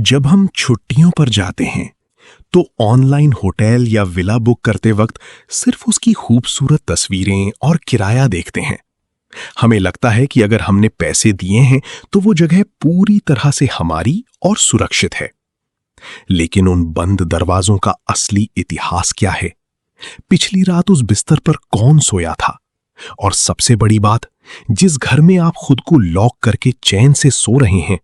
जब हम छुट्टियों पर जाते हैं तो ऑनलाइन होटल या विला बुक करते वक्त सिर्फ उसकी खूबसूरत तस्वीरें और किराया देखते हैं। हमें लगता है कि अगर हमने पैसे दिए हैं तो वो जगह पूरी तरह से हमारी और सुरक्षित है। लेकिन उन बंद दरवाजों का असली इतिहास क्या है? पिछली रात उस बिस्तर पर कौन सोया था? और सबसे बड़ी बात, जिस घर में आप खुद को लॉक करके चैन से सो रहे हैं,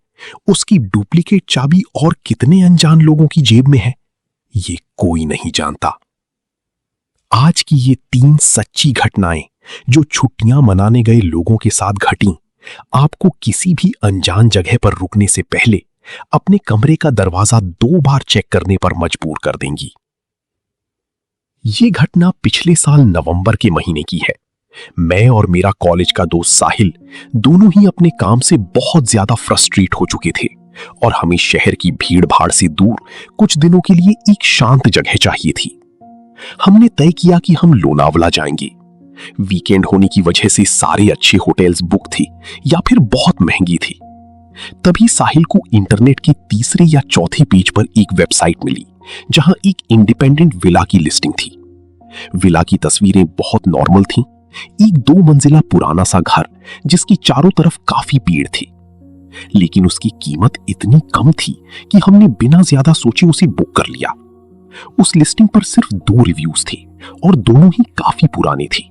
उसकी डुप्लीकेट चाबी और कितने अनजान लोगों की जेब में है, ये कोई नहीं जानता। आज की ये 3 सच्ची घटनाएं जो छुट्टियां मनाने गए लोगों के साथ घटी, आपको किसी भी अनजान जगह पर रुकने से पहले अपने कमरे का दरवाजा 2 बार चेक करने पर मजबूर कर देंगी। ये घटना पिछले साल नवंबर के महीने की है। मैं और मेरा कॉलेज का दोस्त साहिल दोनों ही अपने काम से बहुत ज्यादा फ्रस्ट्रेट हो चुके थे और हमें शहर की भीड़ भाड़ से दूर कुछ दिनों के लिए एक शांत जगह चाहिए थी। हमने तय किया कि हम लोनावला जाएंगे। वीकेंड होने की वजह से सारे अच्छे होटल्स बुक थे या फिर बहुत महंगी थी। तभी साहिल को इंटरनेट की तीसरे या चौथे पेज पर एक वेबसाइट मिली जहां एक इंडिपेंडेंट विला की लिस्टिंग थी। विला की तस्वीरें बहुत नॉर्मल थीं। एक 2 मंजिला पुराना सा घर जिसकी चारों तरफ काफी पेड़ थे, लेकिन उसकी कीमत इतनी कम थी कि हमने बिना ज्यादा सोचे उसे बुक कर लिया। उस लिस्टिंग पर सिर्फ 2 रिव्यूज थे और दोनों ही काफी पुराने थे।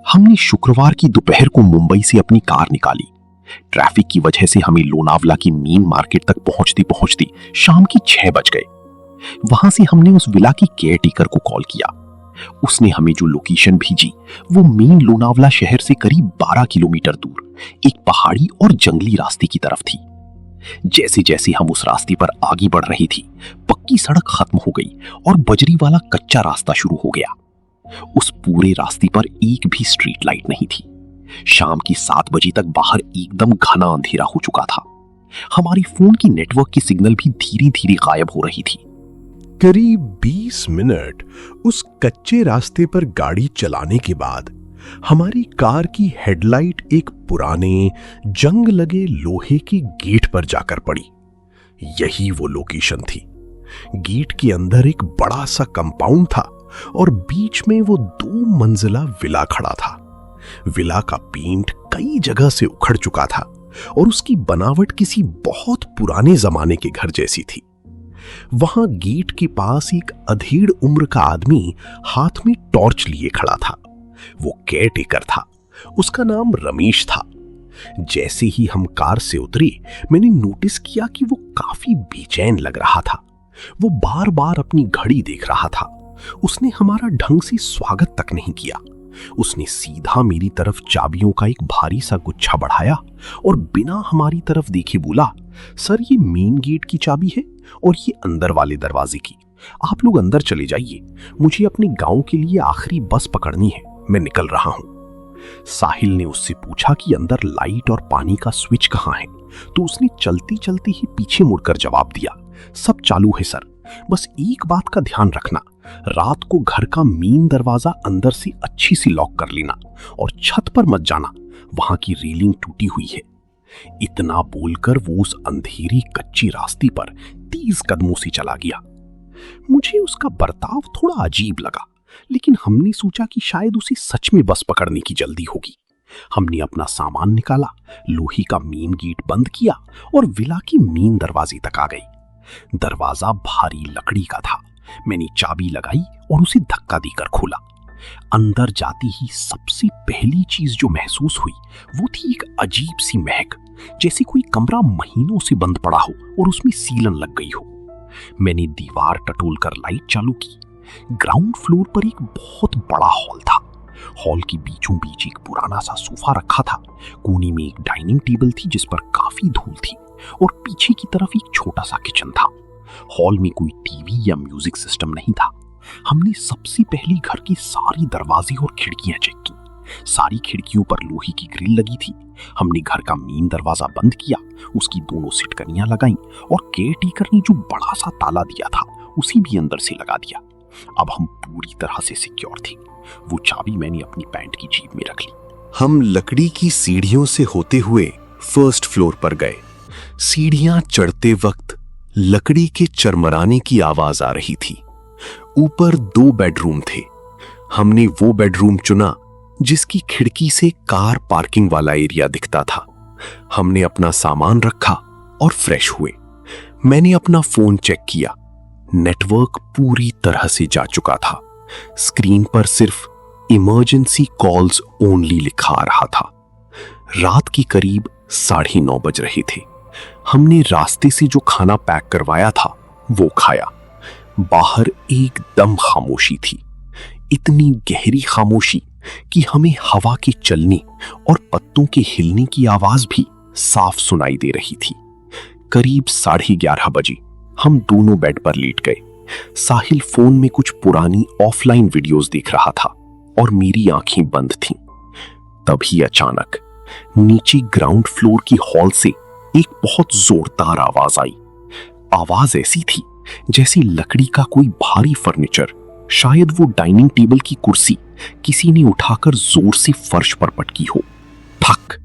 हमने शुक्रवार की दोपहर को मुंबई से अपनी कार निकाली। ट्रैफिक की वजह से हमें लोनावला की मेन मार्केट तक पहुंचते पहुंचते शाम की 6 बज गए। वहां से हमने उस विला की केयरटेकर को कॉल किया। उसने हमें जो लोकेशन भेजी वो मेन लोनावला शहर से करीब 12 किलोमीटर दूर एक पहाड़ी और जंगली रास्ते की तरफ थी। जैसे जैसे हम उस रास्ते पर आगे बढ़ रही थी, पक्की सड़क खत्म हो गई और बजरी वाला कच्चा रास्ता शुरू हो गया। उस पूरे रास्ते पर एक भी स्ट्रीट लाइट नहीं थी। शाम की 7 बजे तक बाहर एकदम घना अंधेरा हो चुका था। हमारी फोन की नेटवर्क की सिग्नल भी धीरे धीरे गायब हो रही थी। करीब 20 मिनट उस कच्चे रास्ते पर गाड़ी चलाने के बाद हमारी कार की हेडलाइट एक पुराने जंग लगे लोहे के गेट पर जाकर पड़ी। यही वो लोकेशन थी। गेट के अंदर एक बड़ा सा कंपाउंड था और बीच में वो 2 मंजिला विला खड़ा था। विला का पेंट कई जगह से उखड़ चुका था और उसकी बनावट किसी बहुत पुराने जमाने के घर जैसी थी। वहां गेट के पास एक अधेड़ उम्र का आदमी हाथ में टॉर्च लिए खड़ा था। वो केयरटेकर था। उसका नाम रमेश था। जैसे ही हम कार से उतरे, मैंने नोटिस किया कि वो काफी बेचैन लग रहा था। वो बार बार अपनी घड़ी देख रहा था। उसने हमारा ढंग से स्वागत तक नहीं किया। उसने सीधा मेरी तरफ चाबियों का एक भारी सा गुच्छा बढ़ाया और बिना हमारी तरफ देखे बोला, सर ये मेन गेट की चाबी है और ये अंदर वाले दरवाजे की। आप लोग अंदर चले जाइए, मुझे अपने गांव के लिए आखिरी बस पकड़नी है, मैं निकल रहा हूं। साहिल ने उससे पूछा कि अंदर लाइट और पानी का स्विच कहां है, तो उसने चलती चलती ही पीछे मुड़कर जवाब दिया, सब चालू है सर, बस एक बात का ध्यान रखना, रात को घर का मेन दरवाजा अंदर से अच्छी सी लॉक कर लेना और छत पर मत जाना, वहां की रेलिंग टूटी हुई है। इतना बोलकर वो उस अंधेरी कच्ची रास्ते पर 30 कदमों से चला गया। मुझे उसका बर्ताव थोड़ा अजीब लगा, लेकिन हमने सोचा कि शायद उसे सच में बस पकड़ने की जल्दी होगी। हमने अपना सामान निकाला, लोहे का मेन गेट बंद किया और विला के मेन दरवाजे तक आ गई। दरवाजा भारी लकड़ी का था। मैंने चाबी लगाई और उसे धक्का देकर खोला। अंदर जाती ही सबसे पहली चीज जो महसूस हुई वो थी एक अजीब सी महक, जैसे कोई कमरा महीनों से बंद पड़ा हो और उसमें सीलन लग गई हो। मैंने दीवार टटोल कर लाइट चालू की। ग्राउंड फ्लोर पर एक बहुत बड़ा हॉल था। हॉल के बीचों बीच एक पुराना सा सोफा रखा था। कोने में एक डाइनिंग टेबल थी जिस पर काफी धूल थी और पीछे की तरफ एक छोटा सा किचन था। हॉल में कोई टीवी या म्यूजिक सिस्टम नहीं था। हमने सबसे पहले घर के सारे दरवाजे और खिड़कियां चेक की। सारी खिड़कियों पर लोहे की ग्रिल लगी थी। हमने घर का मेन दरवाजा बंद किया, उसकी दोनों सिटकनियां लगाई और केयरटेकर ने जो बड़ा सा ताला दिया था उसे भी अंदर से लगा दिया। अब हम पूरी तरह से सिक्योर थे। वो चाबी मैंने अपनी पैंट की जेब में रख ली। हम लकड़ी की सीढ़ियों से होते हुए फर्स्ट फ्लोर पर गए। सीढ़ियां चढ़ते वक्त लकड़ी के चरमराने की आवाज आ रही थी। ऊपर 2 बेडरूम थे। हमने वो बेडरूम चुना जिसकी खिड़की से कार पार्किंग वाला एरिया दिखता था। हमने अपना सामान रखा और फ्रेश हुए। मैंने अपना फोन चेक किया। नेटवर्क पूरी तरह से जा चुका था। स्क्रीन पर सिर्फ इमरजेंसी कॉल्स ओनली लिखा आ रहा था। रात के करीब 9:30 बज रहे थे। हमने रास्ते से जो खाना पैक करवाया था वो खाया। बाहर एकदम खामोशी थी, इतनी गहरी खामोशी कि हमें हवा के चलने और पत्तों के हिलने की आवाज भी साफ सुनाई दे रही थी। करीब 11:30 बजे हम दोनों बेड पर लेट गए। साहिल फोन में कुछ पुरानी ऑफलाइन वीडियोस देख रहा था और मेरी आंखें बंद थीं। तभी अचानक नीचे ग्राउंड फ्लोर की हॉल से एक बहुत जोरदार आवाज आई। आवाज ऐसी थी जैसे लकड़ी का कोई भारी फर्नीचर, शायद वो डाइनिंग टेबल की कुर्सी, किसी ने उठाकर जोर से फर्श पर पटकी हो। ठक!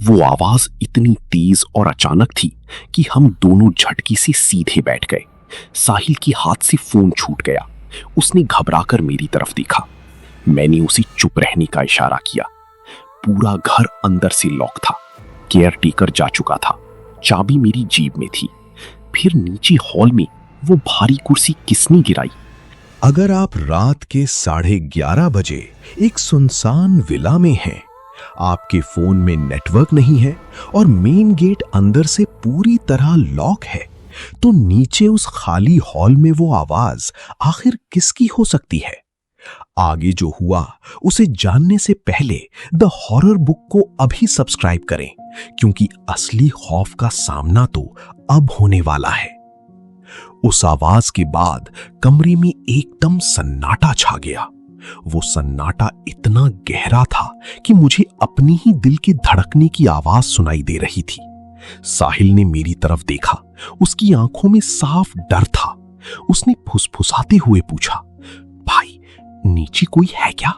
वो आवाज इतनी तेज और अचानक थी कि हम दोनों झटके से सीधे बैठ गए। साहिल के हाथ से फोन छूट गया। उसने घबराकर मेरी तरफ देखा। मैंने उसे चुप रहने का इशारा किया। पूरा घर अंदर से लॉक था। केयर टेकर जा चुका था। चाबी मेरी जेब में थी। फिर नीचे हॉल में वो भारी कुर्सी किसने गिराई? अगर आप रात के 11:30 बजे एक सुनसान विला में हैं, आपके फोन में नेटवर्क नहीं है और मेन गेट अंदर से पूरी तरह लॉक है, तो नीचे उस खाली हॉल में वो आवाज आखिर किसकी हो सकती है? आगे जो हुआ उसे जानने से पहले द हॉरर बुक को अभी सब्सक्राइब करें, क्योंकि असली खौफ का सामना तो अब होने वाला है। उस आवाज के बाद कमरे में एकदम सन्नाटा छा गया। वो सन्नाटा इतना गहरा था कि मुझे अपनी ही दिल के धड़कने की आवाज सुनाई दे रही थी। साहिल ने मेरी तरफ देखा। उसकी आंखों में साफ डर था। उसने फुसफुसाते हुए पूछा, भाई, नीचे कोई है क्या?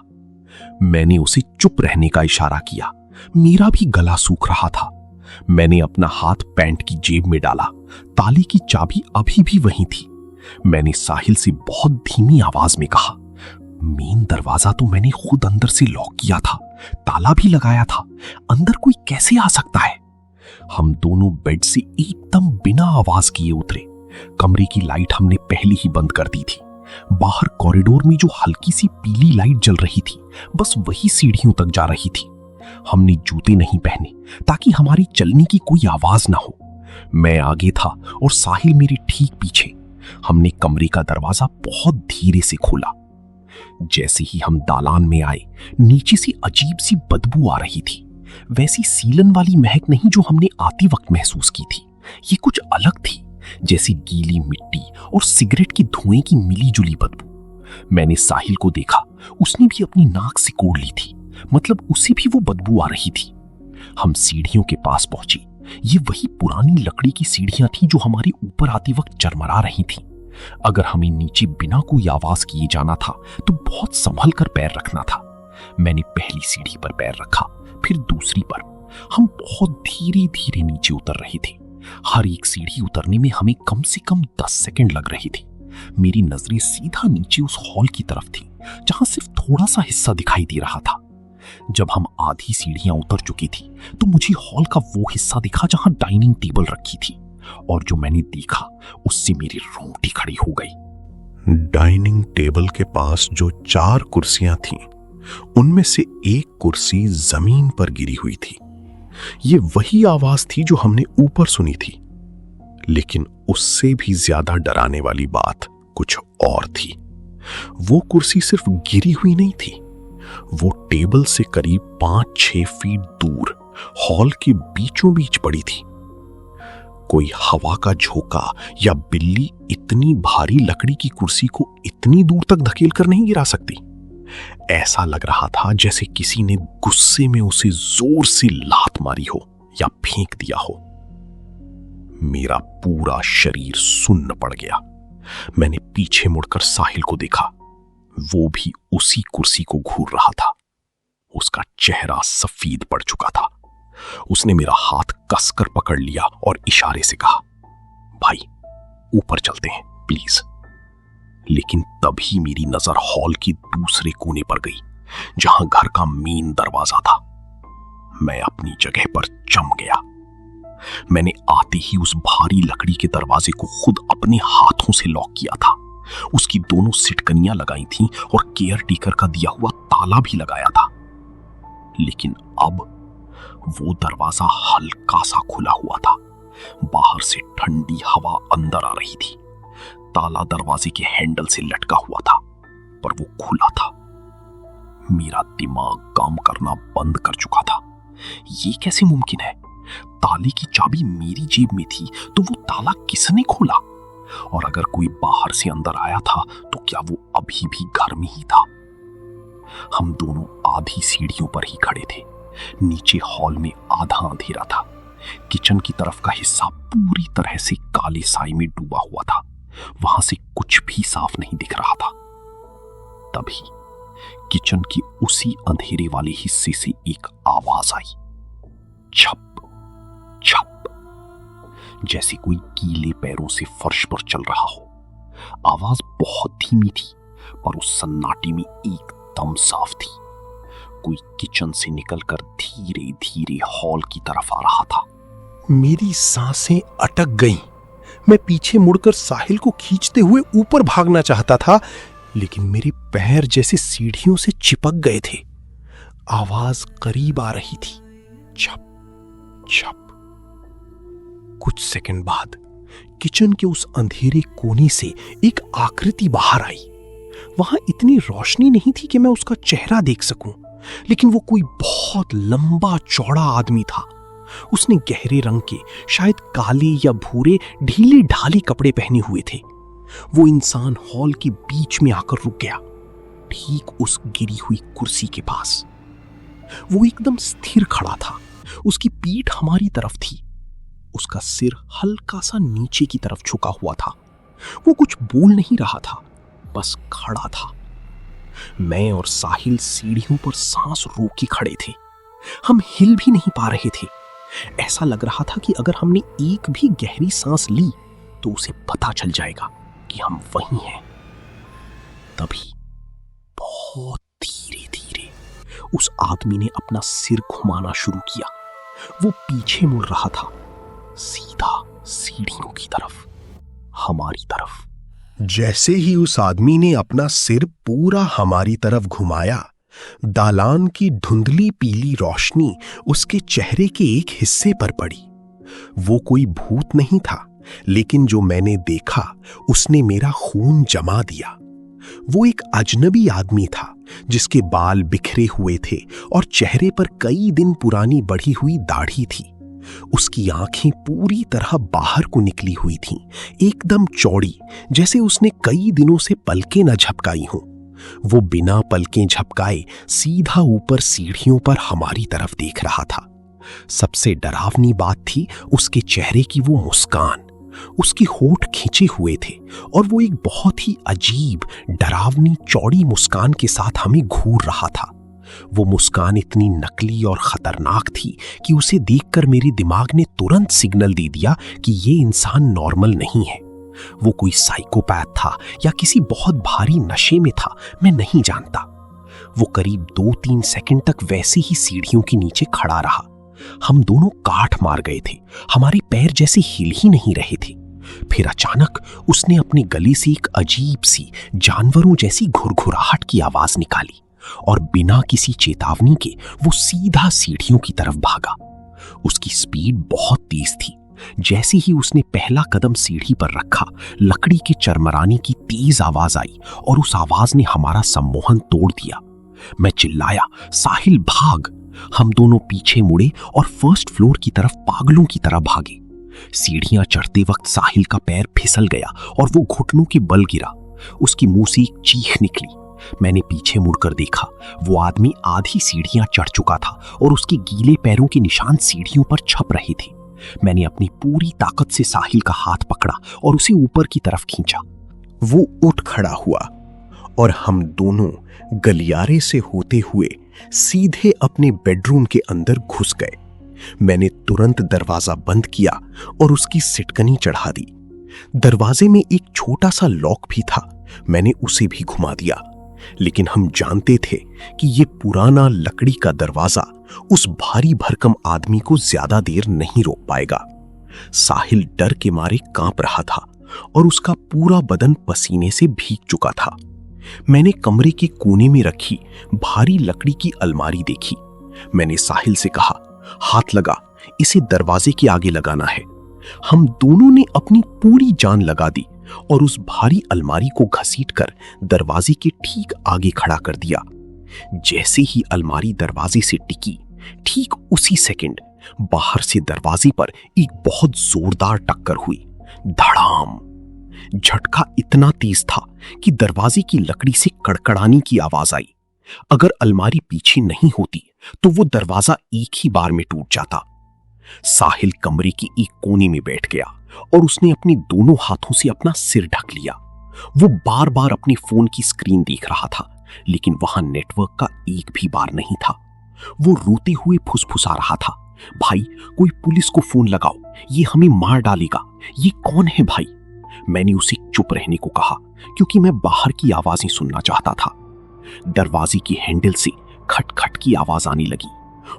मैंने उसे चुप रहने का इशारा किया। मेरा भी गला सूख रहा था। मैंने अपना हाथ पैंट की जेब में डाला। ताले की चाबी अभी भी वहीं थी। मैंने साहिल से बहुत धीमी आवाज में कहा, मेन दरवाजा तो मैंने खुद अंदर से लॉक किया था, ताला भी लगाया था, अंदर कोई कैसे आ सकता है? हम दोनों बेड से एकदम बिना आवाज किए उतरे। कमरे की लाइट हमने पहले ही बंद कर दी थी। बाहर कॉरिडोर में जो हल्की सी पीली लाइट जल रही थी, बस वही सीढ़ियों तक जा रही थी। हमने जूते नहीं पहने ताकि हमारी चलने की कोई आवाज ना हो। मैं आगे था और साहिल मेरे ठीक पीछे। हमने कमरे का दरवाजा बहुत धीरे से खोला। जैसे ही हम दालान में आए, नीचे से अजीब सी बदबू आ रही थी। वैसी सीलन वाली महक नहीं जो हमने आते वक्त महसूस की थी। ये कुछ अलग थी, जैसे गीली मिट्टी और सिगरेट की धुएं की मिली-जुली बदबू। मैंने साहिल को देखा। उसने भी अपनी नाक सिकोड़ ली थी, मतलब उसे भी वो बदबू आ रही थी। हम सीढ़ियों के पास पहुंचे। ये वही पुरानी लकड़ी की सीढ़ियां थी जो हमारे ऊपर आते वक्त चरमरा रही थी। अगर हमें नीचे बिना कोई आवाज किए जाना था तो बहुत संभल कर पैर रखना था। मैंने पहली सीढ़ी पर पैर रखा, फिर दूसरी पर। हम बहुत धीरे धीरे नीचे उतर रहे थे। हर एक सीढ़ी उतरने में हमें कम से कम 10 सेकंड लग रहे थे। मेरी नजरें सीधा नीचे उस हॉल की तरफ थी, जहां सिर्फ थोड़ा सा हिस्सा दिखाई दे रहा था। जब हम आधी सीढ़ियां उतर चुकी थी तो मुझे हॉल का वो हिस्सा दिखा जहां डाइनिंग टेबल रखी थी, और जो मैंने देखा उससे मेरी रोंगटी खड़ी हो गई। डाइनिंग टेबल के पास जो 4 कुर्सियां थीं, उनमें से एक कुर्सी जमीन पर गिरी हुई थी। ये वही आवाज थी जो हमने ऊपर सुनी थी, लेकिन उससे भी ज्यादा डराने वाली बात कुछ और थी। वो कुर्सी सिर्फ गिरी हुई नहीं थी, वो टेबल से करीब 5-6 फीट दूर हॉल के बीचों बीच पड़ी थी। कोई हवा का झोंका या बिल्ली इतनी भारी लकड़ी की कुर्सी को इतनी दूर तक धकेल कर नहीं गिरा सकती। ऐसा लग रहा था जैसे किसी ने गुस्से में उसे जोर से लात मारी हो या फेंक दिया हो। मेरा पूरा शरीर सुन्न पड़ गया। मैंने पीछे मुड़कर साहिल को देखा। वो भी उसी कुर्सी को घूर रहा था। उसका चेहरा सफेद पड़ चुका था। उसने मेरा हाथ कसकर पकड़ लिया और इशारे से कहा, भाई ऊपर चलते हैं प्लीज। लेकिन तभी मेरी नजर हॉल की दूसरे कोने पर गई, जहां घर का मेन दरवाजा था। मैं अपनी जगह पर जम गया। मैंने आते ही उस भारी लकड़ी के दरवाजे को खुद अपने हाथों से लॉक किया था। उसकी दोनों सिटकनियां लगाई थीं और केयर टेकर का दिया हुआ ताला भी लगाया था। लेकिन अब वो दरवाजा हल्का सा खुला हुआ था। बाहर से ठंडी हवा अंदर आ रही थी। ताला दरवाजे के हैंडल से लटका हुआ था, पर वो खुला था। मेरा दिमाग काम करना बंद कर चुका था। ये कैसे मुमकिन है? ताले की चाबी मेरी जेब में थी, तो वो ताला किसने खोला? और अगर कोई बाहर से अंदर आया था, तो क्या वो अभी भी घर में ही था? हम दोनों आधी सीढ़ियों पर ही खड़े थे। नीचे हॉल में आधा अंधेरा था। किचन की तरफ का हिस्सा पूरी तरह से काले साए में डूबा हुआ था। वहां से कुछ भी साफ नहीं दिख रहा था। तभी किचन की उसी अंधेरे वाले हिस्से से एक आवाज आई, छप छप, जैसे कोई गीले पैरों से फर्श पर चल रहा हो। आवाज बहुत धीमी थी, पर उस सन्नाटे में एकदम साफ थी। कोई किचन से निकलकर धीरे धीरे हॉल की तरफ आ रहा था। मेरी सांसें अटक गईं। मैं पीछे मुड़कर साहिल को खींचते हुए ऊपर भागना चाहता था, लेकिन मेरे पैर जैसे सीढ़ियों से चिपक गए थे। आवाज करीब आ रही थी, छप छप। कुछ सेकंड बाद किचन के उस अंधेरे कोने से एक आकृति बाहर आई। वहां इतनी रोशनी नहीं थी कि मैं उसका चेहरा देख सकूं, लेकिन वो कोई बहुत लंबा चौड़ा आदमी था। उसने गहरे रंग के, शायद काले या भूरे ढीले ढाले कपड़े पहने हुए थे। वो इंसान हॉल के बीच में आकर रुक गया, ठीक उस गिरी हुई कुर्सी के पास। वो एकदम स्थिर खड़ा था। उसकी पीठ हमारी तरफ थी। उसका सिर हल्का सा नीचे की तरफ झुका हुआ था। वो कुछ बोल नहीं रहा था, बस खड़ा था। मैं और साहिल सीढ़ियों पर सांस रोके खड़े थे। हम हिल भी नहीं पा रहे थे। ऐसा लग रहा था कि अगर हमने एक भी गहरी सांस ली तो उसे पता चल जाएगा कि हम वहीं हैं। तभी बहुत धीरे धीरे उस आदमी ने अपना सिर घुमाना शुरू किया। वो पीछे मुड़ रहा था, सीधा सीढ़ियों की तरफ, हमारी तरफ। जैसे ही उस आदमी ने अपना सिर पूरा हमारी तरफ घुमाया, दालान की धुंधली पीली रोशनी उसके चेहरे के एक हिस्से पर पड़ी। वो कोई भूत नहीं था, लेकिन जो मैंने देखा उसने मेरा खून जमा दिया। वो एक अजनबी आदमी था, जिसके बाल बिखरे हुए थे और चेहरे पर कई दिन पुरानी बढ़ी हुई दाढ़ी थी। उसकी आंखें पूरी तरह बाहर को निकली हुई थीं, एकदम चौड़ी, जैसे उसने कई दिनों से पलकें न झपकाई हों। वो बिना पलकें झपकाए सीधा ऊपर सीढ़ियों पर हमारी तरफ देख रहा था। सबसे डरावनी बात थी उसके चेहरे की वो मुस्कान। उसके होंठ खिंचे हुए थे और वो एक बहुत ही अजीब, डरावनी, चौड़ी मुस्कान के साथ हमें घूर रहा था। वो मुस्कान इतनी नकली और खतरनाक थी कि उसे देखकर मेरे दिमाग ने तुरंत सिग्नल दे दिया कि ये इंसान नॉर्मल नहीं है। वो कोई साइकोपैथ था या किसी बहुत भारी नशे में था, मैं नहीं जानता। वो करीब 2-3 सेकंड तक वैसे ही सीढ़ियों के नीचे खड़ा रहा। हम दोनों काठ मार गए थे। हमारे पैर जैसे हिल ही नहीं रहे थे। फिर अचानक उसने अपने गले से एक अजीब सी, जानवरों जैसी घुरघुराहट की आवाज निकाली और बिना किसी चेतावनी के वो सीधा सीढ़ियों की तरफ भागा। उसकी स्पीड बहुत तेज थी। जैसे ही उसने पहला कदम सीढ़ी पर रखा, लकड़ी के चरमराने की तेज आवाज आई और उस आवाज ने हमारा सम्मोहन तोड़ दिया। मैं चिल्लाया, साहिल भाग! हम दोनों पीछे मुड़े और फर्स्ट फ्लोर की तरफ पागलों की तरह भागे। सीढ़ियां चढ़ते वक्त साहिल का पैर फिसल गया और वो घुटनों के बल गिरा। उसकी मुंह से एक चीख निकली। मैंने पीछे मुड़कर देखा। वो आदमी आधी सीढ़ियां चढ़ चुका था और उसके गीले पैरों के निशान सीढ़ियों पर छप रहे थे। मैंने अपनी पूरी ताकत से साहिल का हाथ पकड़ा और उसे ऊपर की तरफ खींचा। वो उठ खड़ा हुआ और हम दोनों गलियारे से होते हुए सीधे अपने बेडरूम के अंदर घुस गए। मैंने तुरंत दरवाजा बंद किया और उसकी सिटकनी चढ़ा दी। दरवाजे में एक छोटा सा लॉक भी था, मैंने उसे भी घुमा दिया। लेकिन हम जानते थे कि यह पुराना लकड़ी का दरवाजा उस भारी भरकम आदमी को ज्यादा देर नहीं रोक पाएगा। साहिल डर के मारे कांप रहा था और उसका पूरा बदन पसीने से भीग चुका था। मैंने कमरे के कोने में रखी भारी लकड़ी की अलमारी देखी। मैंने साहिल से कहा, हाथ लगा, इसे दरवाजे के आगे लगाना है। हम दोनों ने अपनी पूरी जान लगा दी और उस भारी अलमारी को घसीटकर दरवाजे के ठीक आगे खड़ा कर दिया। जैसे ही अलमारी दरवाजे से टिकी, ठीक उसी सेकंड बाहर से दरवाजे पर एक बहुत जोरदार टक्कर हुई। धड़ाम! झटका इतना तेज था कि दरवाजे की लकड़ी से कड़कड़ाने की आवाज आई। अगर अलमारी पीछे नहीं होती तो वो दरवाजा एक ही बार में टूट जाता। साहिल कमरे की एक कोने में बैठ गया और उसने अपने दोनों हाथों से अपना सिर ढक लिया। वो बार बार अपने फोन की स्क्रीन देख रहा था, लेकिन वहां नेटवर्क का एक भी बार नहीं था। वो रोते हुए फुसफुसा रहा था, भाई कोई पुलिस को फोन लगाओ, ये हमें मार डालेगा। ये कौन है भाई? मैंने उसे चुप रहने को कहा क्योंकि मैं बाहर की आवाजें सुनना चाहता था। दरवाजे की हैंडल से खटखट की आवाज आने लगी।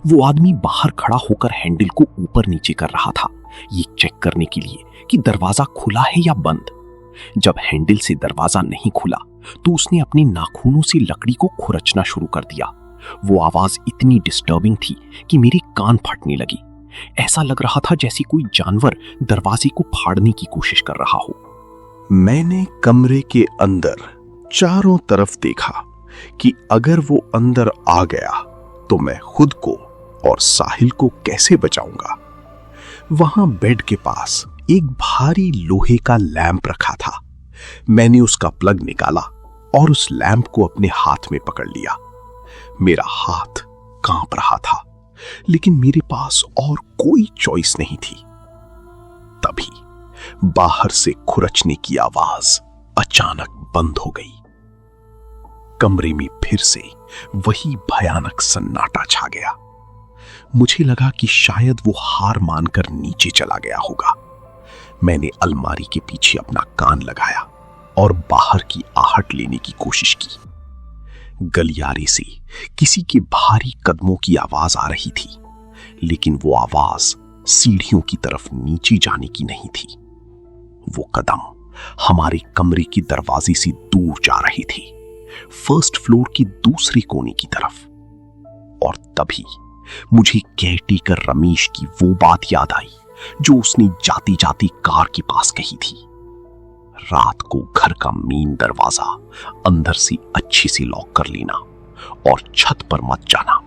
वो आदमी बाहर खड़ा होकर हैंडल को ऊपर नीचे कर रहा था, ये चेक करने के लिए कि दरवाजा खुला है या बंद। जब हैंडल से दरवाजा नहीं खुला तो उसने अपने नाखूनों से लकड़ी को खुरचना शुरू कर दिया। वो आवाज इतनी डिस्टर्बिंग थी कि मेरे कान फटने लगी। ऐसा लग रहा था जैसे कोई जानवर दरवाजे को फाड़ने की कोशिश कर रहा हो। मैंने कमरे के अंदर चारों तरफ देखा कि अगर वो अंदर आ गया तो मैं खुद को और साहिल को कैसे बचाऊंगा। वहां बेड के पास एक भारी लोहे का लैंप रखा था। मैंने उसका प्लग निकाला और उस लैंप को अपने हाथ में पकड़ लिया। मेरा हाथ कांप रहा था, लेकिन मेरे पास और कोई चॉइस नहीं थी। तभी बाहर से खुरचने की आवाज अचानक बंद हो गई। कमरे में फिर से वही भयानक सन्नाटा छा गया। मुझे लगा कि शायद वो हार मानकर नीचे चला गया होगा। मैंने अलमारी के पीछे अपना कान लगाया और बाहर की आहट लेने की कोशिश की। गलियारे से किसी के भारी कदमों की आवाज आ रही थी, लेकिन वो आवाज सीढ़ियों की तरफ नीचे जाने की नहीं थी। वो कदम हमारे कमरे के दरवाजे से दूर जा रहे थे, फर्स्ट फ्लोर की दूसरे कोने की तरफ। और तभी मुझे केयरटेकर रमेश की वो बात याद आई जो उसने जाते जाते कार के पास कही थी। रात को घर का मेन दरवाजा अंदर से अच्छे से लॉक कर लेना और छत पर मत जाना,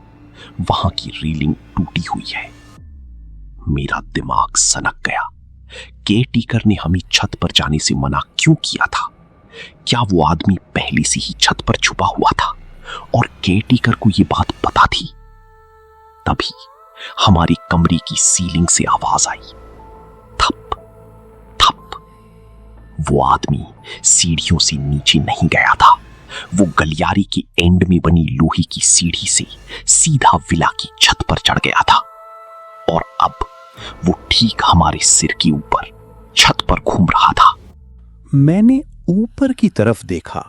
वहां की रेलिंग टूटी हुई है। मेरा दिमाग सनक गया। केयरटेकर ने हमें छत पर जाने से मना क्यों किया था? क्या वो आदमी पहले से ही छत पर छुपा हुआ था और केयरटेकर को ये बात पता थी? तभी हमारे कमरे की सीलिंग से आवाज आई, थप थप। वो आदमी सीढ़ियों से नीचे नहीं गया था। वो गलियारे के एंड में बनी लोहे की सीढ़ी से सीधा विला की छत पर चढ़ गया था और अब वो ठीक हमारे सिर के ऊपर छत पर घूम रहा था। मैंने ऊपर की तरफ देखा,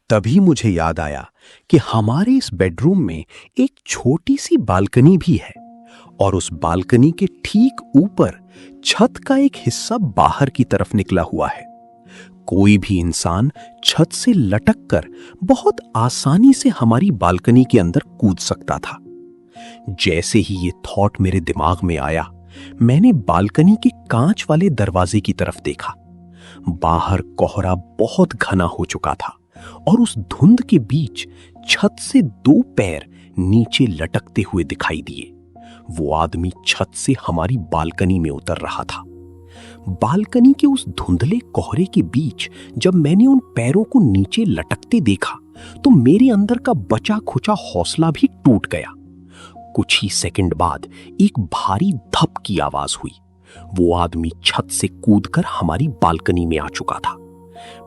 तभी मुझे याद आया कि हमारे इस बेडरूम में एक छोटी सी बालकनी भी है और उस बालकनी के ठीक ऊपर छत का एक हिस्सा बाहर की तरफ निकला हुआ है। कोई भी इंसान छत से लटक कर बहुत आसानी से हमारी बालकनी के अंदर कूद सकता था। जैसे ही ये थॉट मेरे दिमाग में आया, मैंने बालकनी के कांच वाले दरवाजे की तरफ देखा। बाहर कोहरा बहुत घना हो चुका था और उस धुंध के बीच छत से दो पैर नीचे लटकते हुए दिखाई दिए। वो आदमी छत से हमारी बालकनी में उतर रहा था। बालकनी के उस धुंधले कोहरे के बीच जब मैंने उन पैरों को नीचे लटकते देखा तो मेरे अंदर का बचा खुचा हौसला भी टूट गया। कुछ ही सेकंड बाद एक भारी धप की आवाज हुई। वो आदमी छत से कूदकर हमारी बालकनी में आ चुका था।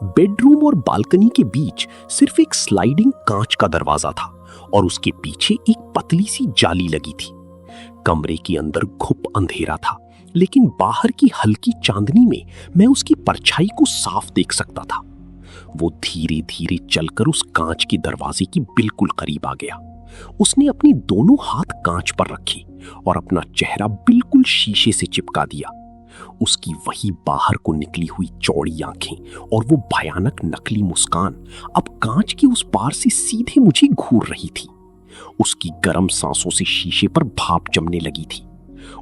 बेडरूम और बालकनी के बीच सिर्फ एक स्लाइडिंग कांच का दरवाजा था और उसके पीछे एक पतली सी जाली लगी थी। कमरे के अंदर घुप अंधेरा था, लेकिन बाहर की हल्की चांदनी में मैं उसकी परछाई को साफ देख सकता था। वो धीरे धीरे चलकर उस कांच के दरवाजे की बिल्कुल करीब आ गया। उसने अपनी दोनों हाथ कांच पर रखे और अपना चेहरा बिल्कुल शीशे से चिपका दिया। उसकी वही बाहर को निकली हुई चौड़ी आंखें और वो भयानक नकली मुस्कान अब कांच के उस पार से सीधे मुझे घूर रही थी। उसकी गर्म सांसों से शीशे पर भाप जमने लगी थी।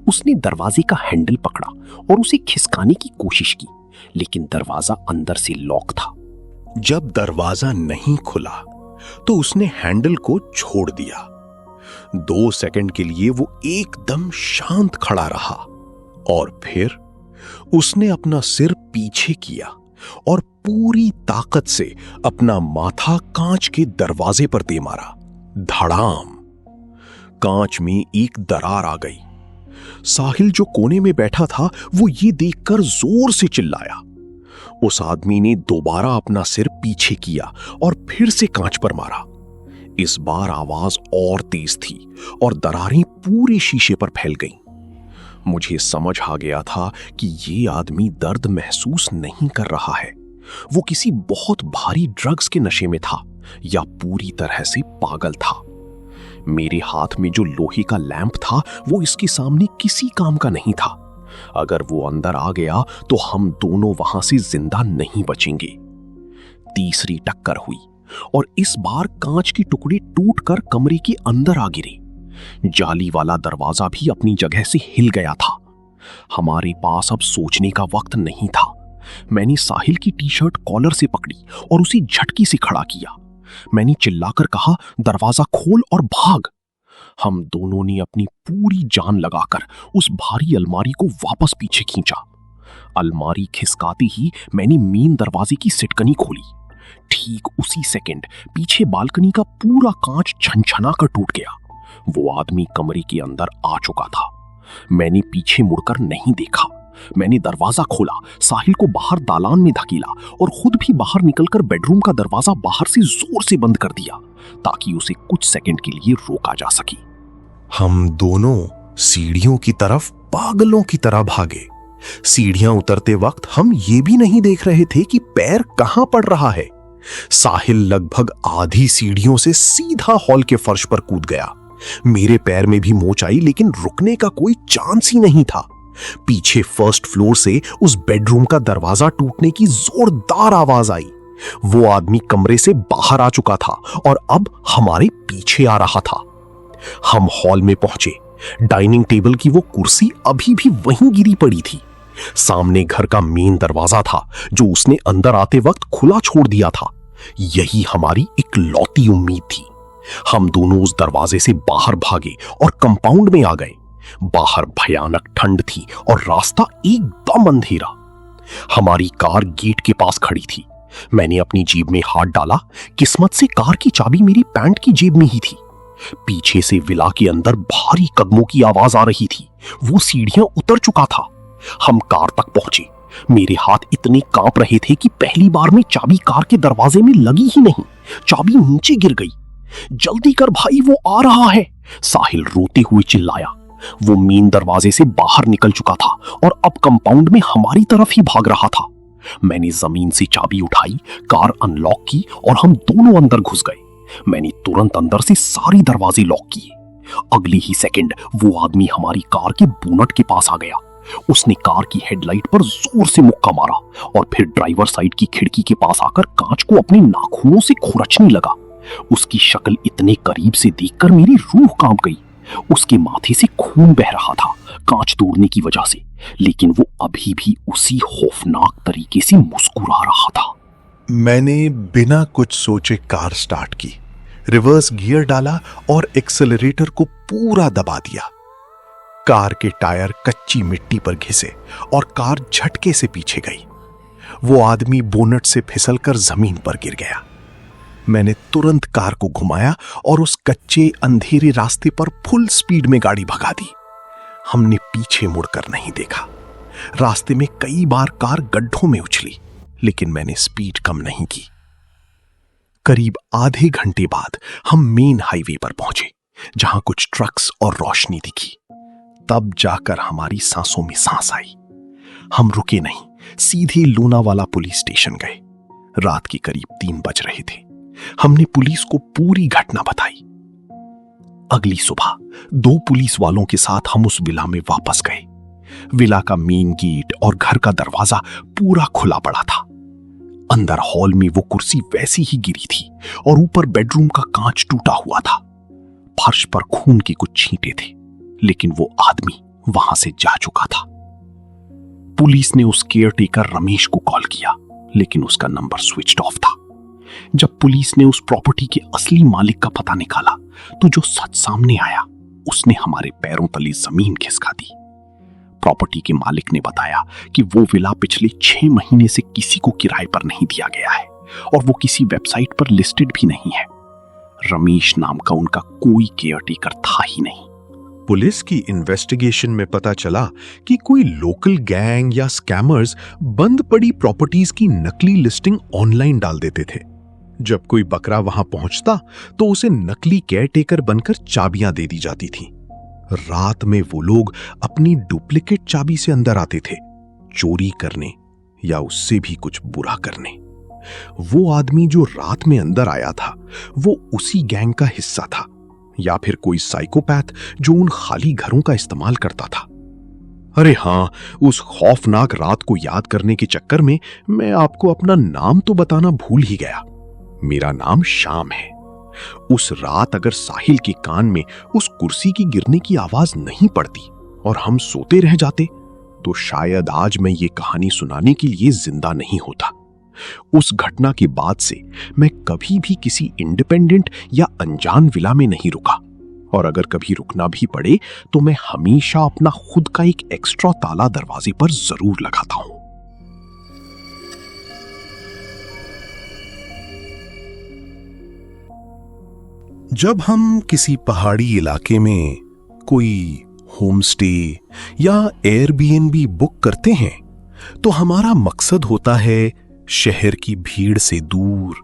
उसने दरवाजे का हैंडल पकड़ा और उसे खिसकाने की कोशिश की, लेकिन दरवाजा अंदर से लॉक था। जब दरवाजा नहीं खुला तो उसने हैंडल को छोड़ दिया। 2 सेकंड के लिए वो एकदम शांत खड़ा रहा और फिर उसने अपना सिर पीछे किया और पूरी ताकत से अपना माथा कांच के दरवाजे पर दे मारा। धड़ाम! कांच में एक दरार आ गई। साहिल जो कोने में बैठा था वो ये देखकर जोर से चिल्लाया। उस आदमी ने दोबारा अपना सिर पीछे किया और फिर से कांच पर मारा। इस बार आवाज और तेज थी और दरारें पूरे शीशे पर फैल गईं। मुझे समझ आ गया था कि ये आदमी दर्द महसूस नहीं कर रहा है। वो किसी बहुत भारी ड्रग्स के नशे में था या पूरी तरह से पागल था। मेरे हाथ में जो लोहे का लैंप था वो इसके सामने किसी काम का नहीं था। अगर वो अंदर आ गया तो हम दोनों वहां से जिंदा नहीं बचेंगे। तीसरी टक्कर हुई और इस बार कांच के टुकड़े टूटकर कमरे के अंदर आ गिरे। जाली वाला दरवाजा भी अपनी जगह से हिल गया था। हमारे पास अब सोचने का वक्त नहीं था। मैंने साहिल की टी-शर्ट कॉलर से पकड़ी और उसे झटकी से खड़ा किया। मैंने चिल्लाकर कहा, दरवाजा खोल और भाग। हम दोनों ने अपनी पूरी जान लगाकर उस भारी अलमारी को वापस पीछे खींचा। अलमारी खिसकाते ही मैंने मेन दरवाजे की सिटकनी खोली। ठीक उसी सेकंड पीछे बालकनी का पूरा कांच छनछना कर टूट गया। वो आदमी कमरे के अंदर आ चुका था। मैंने पीछे मुड़कर नहीं देखा। मैंने दरवाजा खोला, साहिल को बाहर दालान में धकेला और खुद भी बाहर निकलकर बेडरूम का दरवाजा बाहर से जोर से बंद कर दिया ताकि उसे कुछ सेकंड के लिए रोका जा सके। हम दोनों सीढ़ियों की तरफ पागलों की तरह भागे। सीढ़ियां उतरते वक्त हम ये भी नहीं देख रहे थे कि पैर कहां पड़ रहा है। साहिल लगभग आधी सीढ़ियों से सीधा हॉल के फर्श पर कूद गया। मेरे पैर में भी मोच आई, लेकिन रुकने का कोई चांस ही नहीं था। पीछे फर्स्ट फ्लोर से उस बेडरूम का दरवाजा टूटने की जोरदार आवाज आई। वो आदमी कमरे से बाहर आ चुका था और अब हमारे पीछे आ रहा था। हम हॉल में पहुंचे। डाइनिंग टेबल की वो कुर्सी अभी भी वहीं गिरी पड़ी थी। सामने घर का मेन दरवाजा था जो उसने अंदर आते वक्त खुला छोड़ दिया था। यही हमारी इकलौती उम्मीद थी। हम दोनों उस दरवाजे से बाहर भागे और कंपाउंड में आ गए। बाहर भयानक ठंड थी और रास्ता एकदम अंधेरा। हमारी कार गेट के पास खड़ी थी। मैंने अपनी जेब में हाथ डाला। किस्मत से कार की चाबी मेरी पैंट की जेब में ही थी। पीछे से विला के अंदर भारी कदमों की आवाज आ रही थी। वो सीढ़ियां उतर चुका था। हम कार तक पहुंचे। मेरे हाथ इतने कांप रहे थे कि पहली बार में चाबी कार के दरवाजे में लगी ही नहीं। चाबी नीचे गिर गई। जल्दी कर भाई, वो आ रहा है, साहिल रोते हुए चिल्लाया। वो मेन दरवाजे से बाहर निकल चुका था और अब कंपाउंड में हमारी तरफ ही भाग रहा था। मैंने जमीन से चाबी उठाई, कार अनलॉक की और हम दोनों अंदर घुस गए। मैंने तुरंत अंदर से सारे दरवाजे लॉक किए। अगले ही सेकंड वो आदमी हमारी कार के बोनट के पास आ गया। उसने कार की हेडलाइट पर जोर से मुक्का मारा और फिर ड्राइवर साइड की खिड़की के पास आकर कांच को अपने नाखूनों से खुरचने लगा। उसकी शक्ल इतने करीब से देखकर मेरी रूह कांप गई। उसके माथे से खून बह रहा था कांच तोड़ने की वजह से, लेकिन वो अभी भी उसी खौफनाक तरीके से मुस्कुरा रहा था। मैंने बिना कुछ सोचे कार स्टार्ट की, रिवर्स गियर डाला और एक्सेलरेटर को पूरा दबा दिया। कार के टायर कच्ची मिट्टी पर घिसे और कार झटके से पीछे गई। वो आदमी बोनट से फिसलकर जमीन पर गिर गया। मैंने तुरंत कार को घुमाया और उस कच्चे अंधेरे रास्ते पर फुल स्पीड में गाड़ी भगा दी। हमने पीछे मुड़कर नहीं देखा। रास्ते में कई बार कार गड्ढों में उछली, लेकिन मैंने स्पीड कम नहीं की। करीब आधे घंटे बाद हम मेन हाईवे पर पहुंचे, जहां कुछ ट्रक्स और रोशनी दिखी। तब जाकर हमारी सांसों में सांस आई। हम रुके नहीं, सीधे लोनावाला पुलिस स्टेशन गए। रात के करीब 3 बज रहे थे। हमने पुलिस को पूरी घटना बताई। अगली सुबह 2 पुलिस वालों के साथ हम उस विला में वापस गए। विला का मेन गेट और घर का दरवाजा पूरा खुला पड़ा था। अंदर हॉल में वो कुर्सी वैसी ही गिरी थी और ऊपर बेडरूम का कांच टूटा हुआ था। फर्श पर खून के कुछ छींटे थे, लेकिन वो आदमी वहां से जा चुका था। पुलिस ने उस केयरटेकर रमेश को कॉल किया, लेकिन उसका नंबर स्विच्ड ऑफ था। जब पुलिस ने उस प्रॉपर्टी के असली मालिक का पता निकाला, तो जो सच सामने आया उसने हमारे पैरों तले जमीन खिसका दी। प्रॉपर्टी के मालिक ने बताया कि वो विला पिछले 6 महीने से किसी को किराए पर नहीं दिया गया है और वो किसी वेबसाइट पर लिस्टेड भी नहीं है। रमेश नाम का उनका कोई केयरटेकर था ही नहीं। पुलिस की इन्वेस्टिगेशन में पता चला कि कोई लोकल गैंग या स्कैमर्स बंद पड़ी प्रॉपर्टीज की नकली लिस्टिंग ऑनलाइन डाल देते थे। जब कोई बकरा वहां पहुंचता तो उसे नकली केयरटेकर बनकर चाबियां दे दी जाती थी। रात में वो लोग अपनी डुप्लीकेट चाबी से अंदर आते थे, चोरी करने या उससे भी कुछ बुरा करने। वो आदमी जो रात में अंदर आया था, वो उसी गैंग का हिस्सा था या फिर कोई साइकोपैथ जो उन खाली घरों का इस्तेमाल करता था। अरे हां, उस खौफनाक रात को याद करने के चक्कर में मैं आपको अपना नाम तो बताना भूल ही गया। मेरा नाम श्याम है। उस रात अगर साहिल के कान में उस कुर्सी की गिरने की आवाज नहीं पड़ती और हम सोते रह जाते, तो शायद आज मैं ये कहानी सुनाने के लिए जिंदा नहीं होता। उस घटना के बाद से मैं कभी भी किसी इंडिपेंडेंट या अनजान विला में नहीं रुका, और अगर कभी रुकना भी पड़े तो मैं हमेशा अपना खुद का एक एक्स्ट्रा ताला दरवाजे पर जरूर लगाता हूं। जब हम किसी पहाड़ी इलाके में कोई होम स्टे या एयरबीएनबी बुक करते हैं, तो हमारा मकसद होता है शहर की भीड़ से दूर,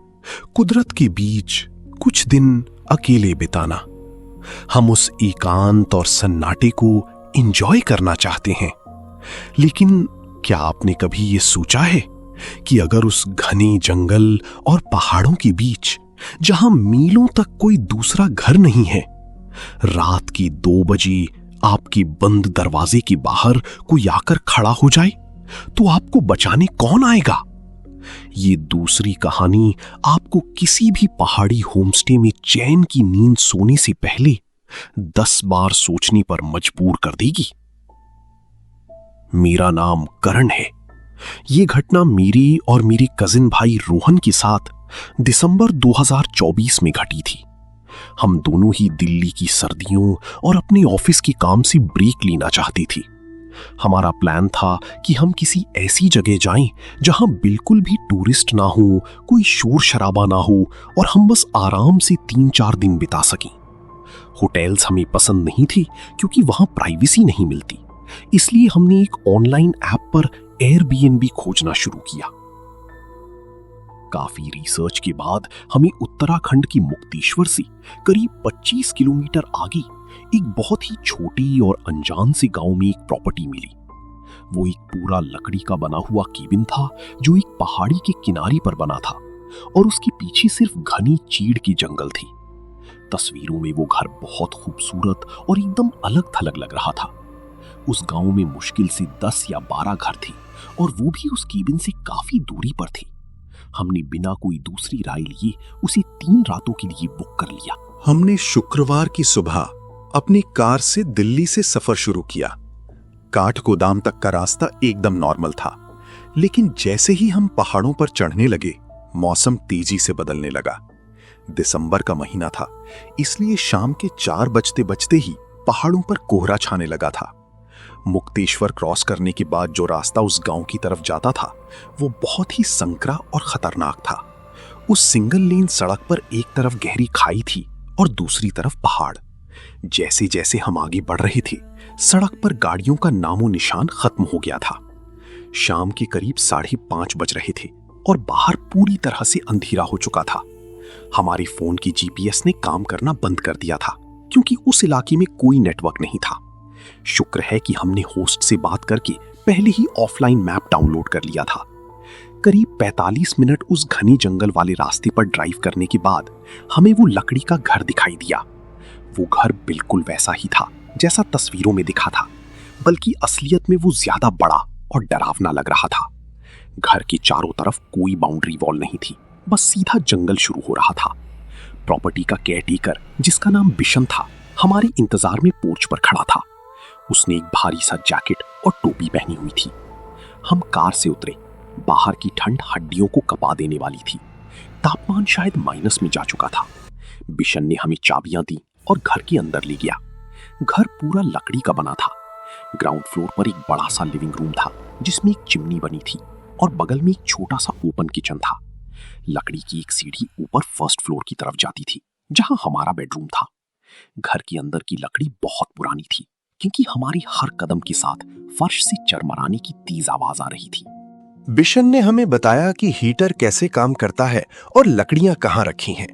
कुदरत के बीच कुछ दिन अकेले बिताना। हम उस एकांत और सन्नाटे को एंजॉय करना चाहते हैं। लेकिन क्या आपने कभी ये सोचा है कि अगर उस घने जंगल और पहाड़ों के बीच, जहां मीलों तक कोई दूसरा घर नहीं है, रात की 2 बजे आपके बंद दरवाजे के बाहर कोई आकर खड़ा हो जाए, तो आपको बचाने कौन आएगा? ये दूसरी कहानी आपको किसी भी पहाड़ी होमस्टे में चैन की नींद सोने से पहले 10 बार सोचने पर मजबूर कर देगी। मेरा नाम करण है। ये घटना मेरे और मेरे कजिन भाई रोहन के साथ दिसंबर 2024 में घटी थी। हम दोनों ही दिल्ली की सर्दियों और अपने ऑफिस के काम से ब्रेक लेना चाहते थे। हमारा प्लान था कि हम किसी ऐसी जगह जाएं जहां बिल्कुल भी टूरिस्ट ना हो, कोई शोर शराबा ना हो और हम बस आराम से 3-4 दिन बिता सकें। होटल्स हमें पसंद नहीं थे क्योंकि वहां प्राइवेसी नहीं मिलती, इसलिए हमने एक ऑनलाइन ऐप पर एयरबीएनबी खोजना शुरू किया। काफी रिसर्च के बाद हमें उत्तराखंड के मुक्तेश्वर से करीब 25 किलोमीटर आगे एक बहुत ही छोटी और अनजान से गांव में एक प्रॉपर्टी मिली। वो एक पूरा लकड़ी का बना हुआ केबिन था जो एक पहाड़ी के किनारे पर बना था और उसके पीछे सिर्फ घनी चीड़ की जंगल थी। तस्वीरों में वो घर बहुत खूबसूरत और एकदम अलग थलग लग रहा था। उस गांव में मुश्किल से 10 या 12 घर थे और वो भी उस केबिन से काफी दूरी पर थे। हमने बिना कोई दूसरी राय लिए उसे 3 रातों के लिए बुक कर लिया। हमने शुक्रवार की सुबह अपनी कार से दिल्ली से सफर शुरू किया। काठगोदाम तक का रास्ता एकदम नॉर्मल था, लेकिन जैसे ही हम पहाड़ों पर चढ़ने लगे, मौसम तेजी से बदलने लगा। दिसंबर का महीना था, इसलिए शाम के 4 बजते बजते ही पहाड़ों पर कोहरा छाने लगा था। मुक्तेश्वर क्रॉस करने के बाद जो रास्ता उस गांव की तरफ जाता था, वो बहुत ही संकरा और खतरनाक था। उस सिंगल लेन सड़क पर एक तरफ गहरी खाई थी और दूसरी तरफ पहाड़। जैसे जैसे हम आगे बढ़ रहे थे, सड़क पर गाड़ियों का नामो निशान खत्म हो गया था। शाम के करीब 5:30 बज रहे थे और बाहर पूरी तरह से अंधेरा हो चुका था। हमारे फोन की जीपीएस ने काम करना बंद कर दिया था क्योंकि उस इलाके में कोई नेटवर्क नहीं था। शुक्र है कि हमने होस्ट से बात करके पहले ही ऑफलाइन मैप डाउनलोड कर लिया था। करीब 45 मिनट उस घने जंगल वाले रास्ते पर ड्राइव करने के बाद हमें वो लकड़ी का घर दिखाई दिया। वो घर बिल्कुल वैसा ही था जैसा तस्वीरों में दिखा था, बल्कि असलियत में वो ज्यादा बड़ा और डरावना लग रहा था। घर के चारों तरफ कोई बाउंड्री वॉल नहीं थी, बस सीधा जंगल शुरू हो रहा था। प्रॉपर्टी का केयरटेकर, जिसका नाम बिशन था, हमारे इंतजार में पोर्च पर खड़ा था। उसने एक भारी सा जैकेट और टोपी पहनी हुई थी। हम कार से उतरे। बाहर की ठंड हड्डियों को कपा देने वाली थी। तापमान शायद माइनस में जा चुका था। बिशन ने हमें चाबियां दी और घर के अंदर ले गया। घर पूरा लकड़ी का बना था। ग्राउंड फ्लोर पर एक बड़ा सा लिविंग रूम था जिसमें एक चिमनी बनी थी और बगल में एक छोटा सा ओपन किचन था। लकड़ी की एक सीढ़ी ऊपर फर्स्ट फ्लोर की तरफ जाती थी, जहां हमारा बेडरूम था। घर के अंदर की लकड़ी बहुत पुरानी थी, क्योंकि हमारी हर कदम के साथ फर्श से चरमराने की तेज आवाज आ रही थी। बिशन ने हमें बताया कि हीटर कैसे काम करता है और लकड़ियां कहां रखी हैं।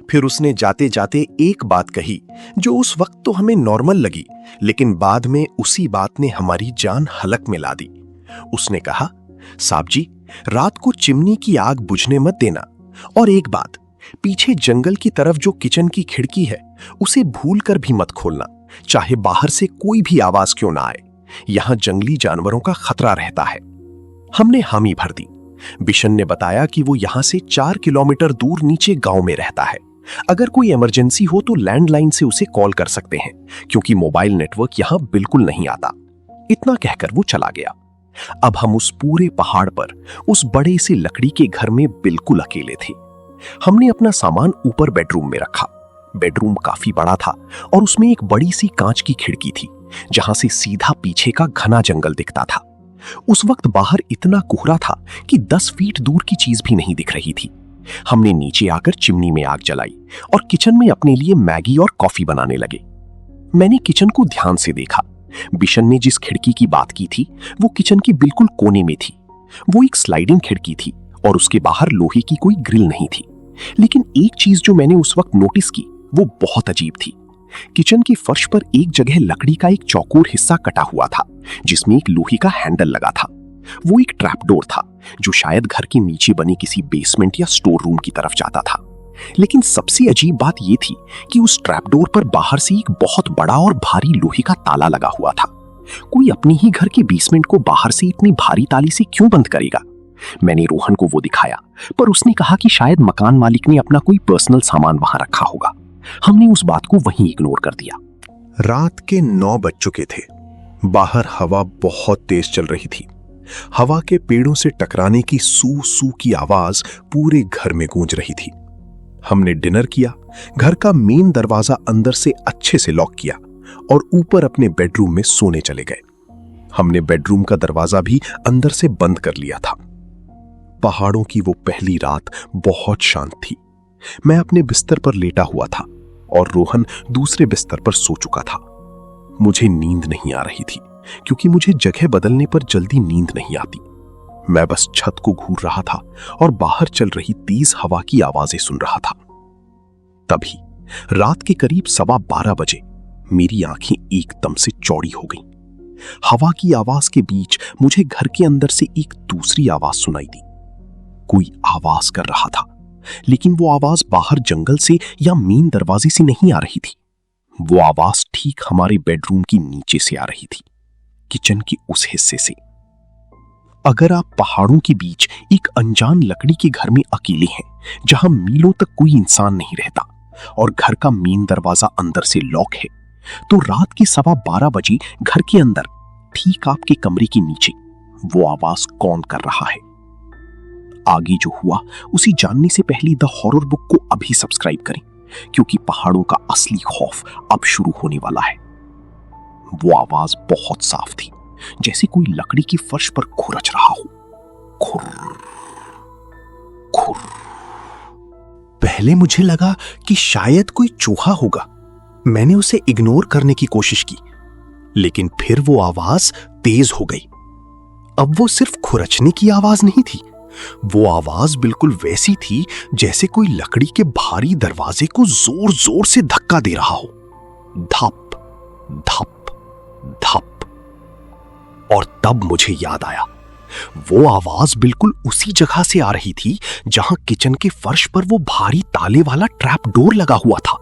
फिर उसने जाते जाते एक बात कही जो उस वक्त तो हमें नॉर्मल लगी, लेकिन बाद में उसी बात ने हमारी जान हलक में ला दी। उसने कहा, साहब जी, रात को चिमनी की आग बुझने मत देना। और एक बात, पीछे जंगल की तरफ जो किचन की खिड़की है उसे भूल कर भी मत खोलना, चाहे बाहर से कोई भी आवाज क्यों ना आए। यहां जंगली जानवरों का खतरा रहता है। हमने हामी भर दी। बिशन ने बताया कि वो यहां से 4 किलोमीटर दूर नीचे गांव में रहता है। अगर कोई इमरजेंसी हो तो लैंडलाइन से उसे कॉल कर सकते हैं, क्योंकि मोबाइल नेटवर्क यहां बिल्कुल नहीं आता। इतना कहकर वो चला गया। अब हम उस पूरे पहाड़ पर उस बड़े से लकड़ी के घर में बिल्कुल अकेले थे। हमने अपना सामान ऊपर बेडरूम में रखा। बेडरूम काफी बड़ा था और उसमें एक बड़ी सी कांच की खिड़की थी, जहां से सीधा पीछे का घना जंगल दिखता था। उस वक्त बाहर इतना कोहरा था कि 10 फीट दूर की चीज भी नहीं दिख रही थी। हमने नीचे आकर चिमनी में आग जलाई और किचन में अपने लिए मैगी और कॉफी बनाने लगे। मैंने किचन को ध्यान से देखा। बिशन ने जिस खिड़की की बात की थी वो किचन के बिल्कुल कोने में थी। वो एक स्लाइडिंग खिड़की थी और उसके बाहर लोहे की कोई ग्रिल नहीं थी। लेकिन एक चीज जो मैंने उस वक्त नोटिस की वो बहुत अजीब थी। किचन के फर्श पर एक जगह लकड़ी का एक चौकोर हिस्सा कटा हुआ था, जिसमें एक लोहे का हैंडल लगा था। वो एक ट्रैपडोर था जो शायद घर के नीचे बने किसी बेसमेंट या स्टोर रूम की तरफ जाता था। लेकिन सबसे अजीब बात यह थी कि उस ट्रैपडोर पर बाहर से एक बहुत बड़ा और भारी लोहे का ताला लगा हुआ था। कोई अपने ही घर के बेसमेंट को बाहर से इतनी भारी ताले से क्यों बंद करेगा? मैंने रोहन को वो दिखाया, पर उसने कहा कि शायद मकान मालिक ने अपना कोई पर्सनल सामान वहां रखा होगा। हमने उस बात को वहीं इग्नोर कर दिया। रात के 9 बज चुके थे। बाहर हवा बहुत तेज चल रही थी। हवा के पेड़ों से टकराने की सू सू की आवाज पूरे घर में गूंज रही थी। हमने डिनर किया, घर का मेन दरवाजा अंदर से अच्छे से लॉक किया और ऊपर अपने बेडरूम में सोने चले गए। हमने बेडरूम का दरवाजा भी अंदर से बंद कर लिया था। पहाड़ों की वो पहली रात बहुत शांत थी। मैं अपने बिस्तर पर लेटा हुआ था और रोहन दूसरे बिस्तर पर सो चुका था। मुझे नींद नहीं आ रही थी, क्योंकि मुझे जगह बदलने पर जल्दी नींद नहीं आती। मैं बस छत को घूर रहा था और बाहर चल रही तेज हवा की आवाजें सुन रहा था। तभी रात के करीब 12:15 बजे मेरी आंखें एकदम से चौड़ी हो गईं। हवा की आवाज के बीच मुझे घर के अंदर से एक दूसरी आवाज सुनाई दी। कोई आवाज कर रहा था, लेकिन वो आवाज बाहर जंगल से या मेन दरवाजे से नहीं आ रही थी। वो आवाज ठीक हमारे बेडरूम की नीचे से आ रही थी, किचन के उस हिस्से से। अगर आप पहाड़ों के बीच एक अनजान लकड़ी के घर में अकेले हैं, जहां मीलों तक कोई इंसान नहीं रहता और घर का मेन दरवाजा अंदर से लॉक है, तो रात के 12:15 बजे घर के अंदर ठीक आपके कमरे के नीचे वो आवाज कौन कर रहा है? आगे जो हुआ उसे जानने से पहले द हॉरर बुक को अभी सब्सक्राइब करें, क्योंकि पहाड़ों का असली खौफ अब शुरू होने वाला है। वो आवाज बहुत साफ थी, जैसे कोई लकड़ी की फर्श पर खुरच रहा हो। खुर खुर। पहले मुझे लगा कि शायद कोई चूहा होगा। मैंने उसे इग्नोर करने की कोशिश की, लेकिन फिर वो आवाज तेज हो गई। अब वो सिर्फ खुरचने की आवाज नहीं थी, वो आवाज बिल्कुल वैसी थी जैसे कोई लकड़ी के भारी दरवाजे को जोर जोर से धक्का दे रहा हो। धप धप धप। और तब मुझे याद आया, वो आवाज बिल्कुल उसी जगह से आ रही थी जहां किचन के फर्श पर वो भारी ताले वाला ट्रैप डोर लगा हुआ था।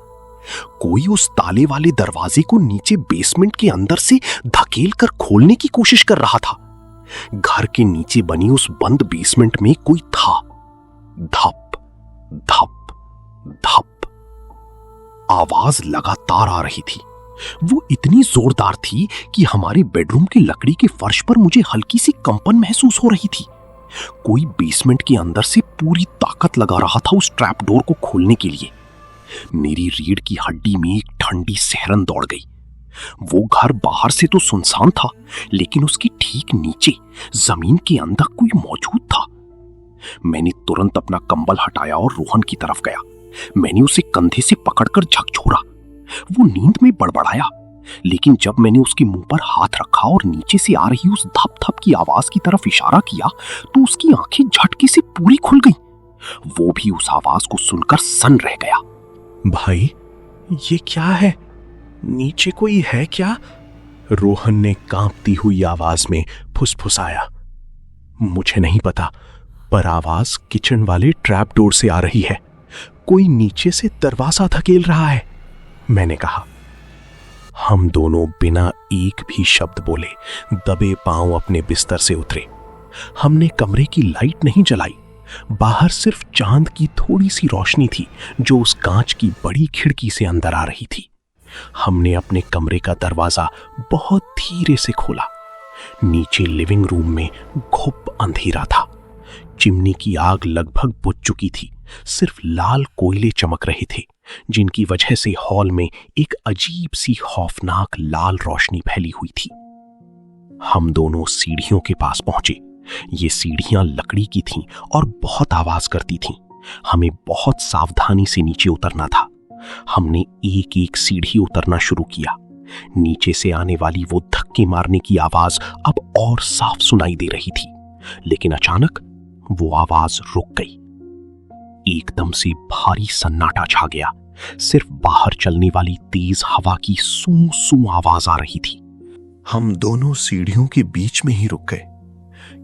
कोई उस ताले वाले दरवाजे को नीचे बेसमेंट के अंदर से धकेल कर खोलने की कोशिश कर रहा था। घर के नीचे बनी उस बंद बेसमेंट में कोई था। धप धप धप आवाज लगातार आ रही थी। वो इतनी जोरदार थी कि हमारे बेडरूम की लकड़ी के फर्श पर मुझे हल्की सी कंपन महसूस हो रही थी। कोई बेसमेंट के अंदर से पूरी ताकत लगा रहा था उस ट्रैप डोर को खोलने के लिए। मेरी रीढ़ की हड्डी में एक ठंडी सिहरन दौड़ गई। वो घर बाहर से तो सुनसान था, लेकिन उसके ठीक नीचे जमीन के अंदर कोई मौजूद था। मैंने तुरंत अपना कंबल हटाया और रोहन की तरफ गया। मैंने उसे कंधे से पकड़कर झकझोरा। वो नींद में बड़बड़ाया, लेकिन जब मैंने उसके मुंह पर हाथ रखा और नीचे से आ रही उस धप धप की आवाज की तरफ इशारा किया तो उसकी आंखें झटके से पूरी खुल गईं। वो भी उस आवाज को सुनकर सन्न रह गया। भाई, ये क्या है? नीचे कोई है क्या? रोहन ने कांपती हुई आवाज में फुसफुसाया। मुझे नहीं पता, पर आवाज किचन वाले ट्रैप डोर से आ रही है। कोई नीचे से दरवाजा धकेल रहा है, मैंने कहा। हम दोनों बिना एक भी शब्द बोले दबे पांव अपने बिस्तर से उतरे। हमने कमरे की लाइट नहीं जलाई। बाहर सिर्फ चांद की थोड़ी सी रोशनी थी जो उस कांच की बड़ी खिड़की से अंदर आ रही थी। हमने अपने कमरे का दरवाजा बहुत धीरे से खोला। नीचे लिविंग रूम में घुप अंधेरा था। चिमनी की आग लगभग बुझ चुकी थी। सिर्फ लाल कोयले चमक रहे थे, जिनकी वजह से हॉल में एक अजीब सी खौफनाक लाल रोशनी फैली हुई थी। हम दोनों सीढ़ियों के पास पहुंचे। ये सीढ़ियां लकड़ी की थीं और बहुत आवाज करती थीं। हमें बहुत सावधानी से नीचे उतरना था। हमने एक एक सीढ़ी उतरना शुरू किया। नीचे से आने वाली वो धक्के मारने की आवाज अब और साफ सुनाई दे रही थी, लेकिन अचानक वो आवाज रुक गई। एकदम से भारी सन्नाटा छा गया। सिर्फ बाहर चलने वाली तेज हवा की सूं सूं आवाज आ रही थी। हम दोनों सीढ़ियों के बीच में ही रुक गए।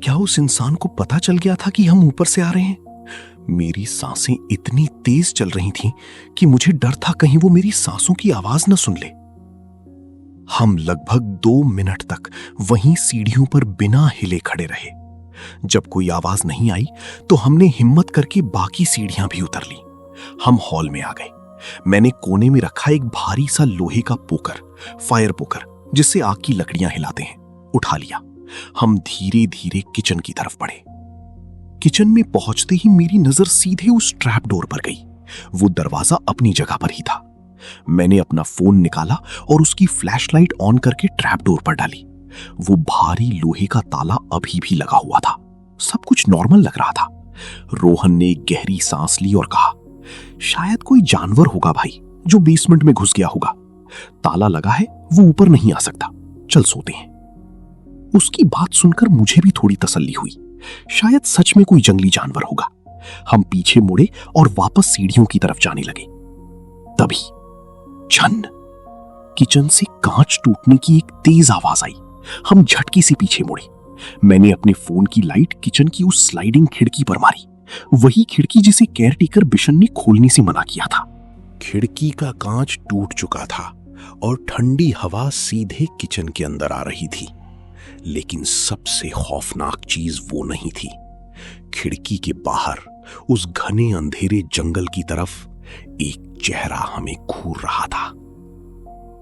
क्या उस इंसान को पता चल गया था कि हम ऊपर से आ रहे हैं? मेरी सांसें इतनी तेज चल रही थीं कि मुझे डर था कहीं वो मेरी सांसों की आवाज न सुन ले। हम लगभग 2 मिनट तक वहीं सीढ़ियों पर बिना हिले खड़े रहे। जब कोई आवाज नहीं आई तो हमने हिम्मत करके बाकी सीढ़ियां भी उतर ली। हम हॉल में आ गए। मैंने कोने में रखा एक भारी सा लोहे का पोकर, फायर पोकर, जिससे आग की लकड़ियां हिलाते हैं, उठा लिया। हम धीरे धीरे किचन की तरफ बढ़े। किचन में पहुंचते ही मेरी नजर सीधे उस ट्रैप डोर पर गई। वो दरवाजा अपनी जगह पर ही था। मैंने अपना फोन निकाला और उसकी फ्लैशलाइट ऑन करके ट्रैप डोर पर डाली। वो भारी लोहे का ताला अभी भी लगा हुआ था। सब कुछ नॉर्मल लग रहा था। रोहन ने एक गहरी सांस ली और कहा, शायद कोई जानवर होगा भाई, जो बेसमेंट में घुस गया होगा। ताला लगा है, वो ऊपर नहीं आ सकता। चल सोते हैं। उसकी बात सुनकर मुझे भी थोड़ी तसल्ली हुई। शायद सच में कोई जंगली जानवर होगा। हम पीछे मुड़े और वापस सीढ़ियों की तरफ जाने लगे। तभी छन, किचन से कांच टूटने की एक तेज आवाज आई। हम झटके से पीछे मुड़े। मैंने अपने फोन की लाइट किचन की उस स्लाइडिंग खिड़की पर मारी, वही खिड़की जिसे केयरटेकर बिशन ने खोलने से मना किया था। खिड़की का कांच टूट चुका था और ठंडी हवा सीधे किचन के अंदर आ रही थी। लेकिन सबसे खौफनाक चीज वो नहीं थी। खिड़की के बाहर उस घने अंधेरे जंगल की तरफ एक चेहरा हमें घूर रहा था।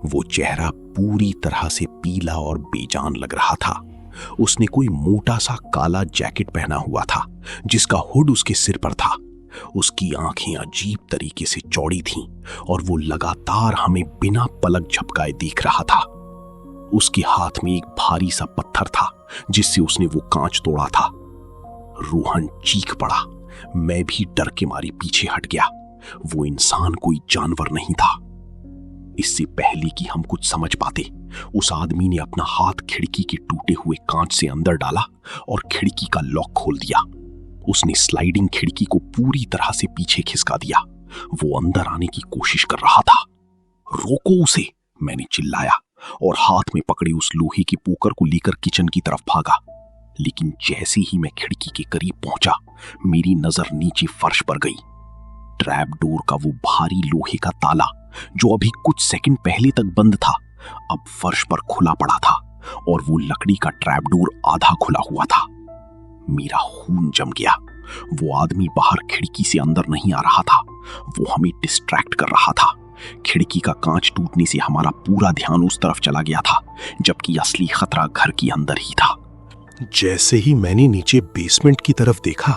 वो चेहरा पूरी तरह से पीला और बेजान लग रहा था। उसने कोई मोटा सा काला जैकेट पहना हुआ था, जिसका हुड उसके सिर पर था। उसकी आंखें अजीब तरीके से चौड़ी थीं और वो लगातार हमें बिना पलक झपकाए देख रहा था। उसके हाथ में एक भारी सा पत्थर था, जिससे उसने वो कांच तोड़ा था। रोहन चीख पड़ा। मैं भी डर के मारे पीछे हट गया। वो इंसान कोई जानवर नहीं था। इससे पहले कि हम कुछ समझ पाते, उस आदमी ने अपना हाथ खिड़की के टूटे हुए कांच से अंदर डाला और खिड़की का लॉक खोल दिया। उसने स्लाइडिंग खिड़की को पूरी तरह से पीछे खिसका दिया। वो अंदर आने की कोशिश कर रहा था। रोको उसे, मैंने चिल्लाया और हाथ में पकड़े उस लोहे के पोकर को लेकर किचन की तरफ भागा। लेकिन जैसे ही मैं खिड़की के करीब पहुंचा, मेरी नजर नीचे फर्श पर गई। ट्रैप डोर का वो भारी लोहे का ताला, जो अभी कुछ सेकंड पहले तक बंद था, अब फर्श पर खुला पड़ा था और वो लकड़ी का ट्रैप डोर आधा खुला हुआ था। मेरा खून जम गया। वो आदमी बाहर खिड़की से अंदर नहीं आ रहा था, वो हमें डिस्ट्रैक्ट कर रहा था। खिड़की का कांच टूटने से हमारा पूरा ध्यान उस तरफ चला गया था, जबकि असली खतरा घर के अंदर ही था। जैसे ही मैंने नीचे बेसमेंट की तरफ देखा,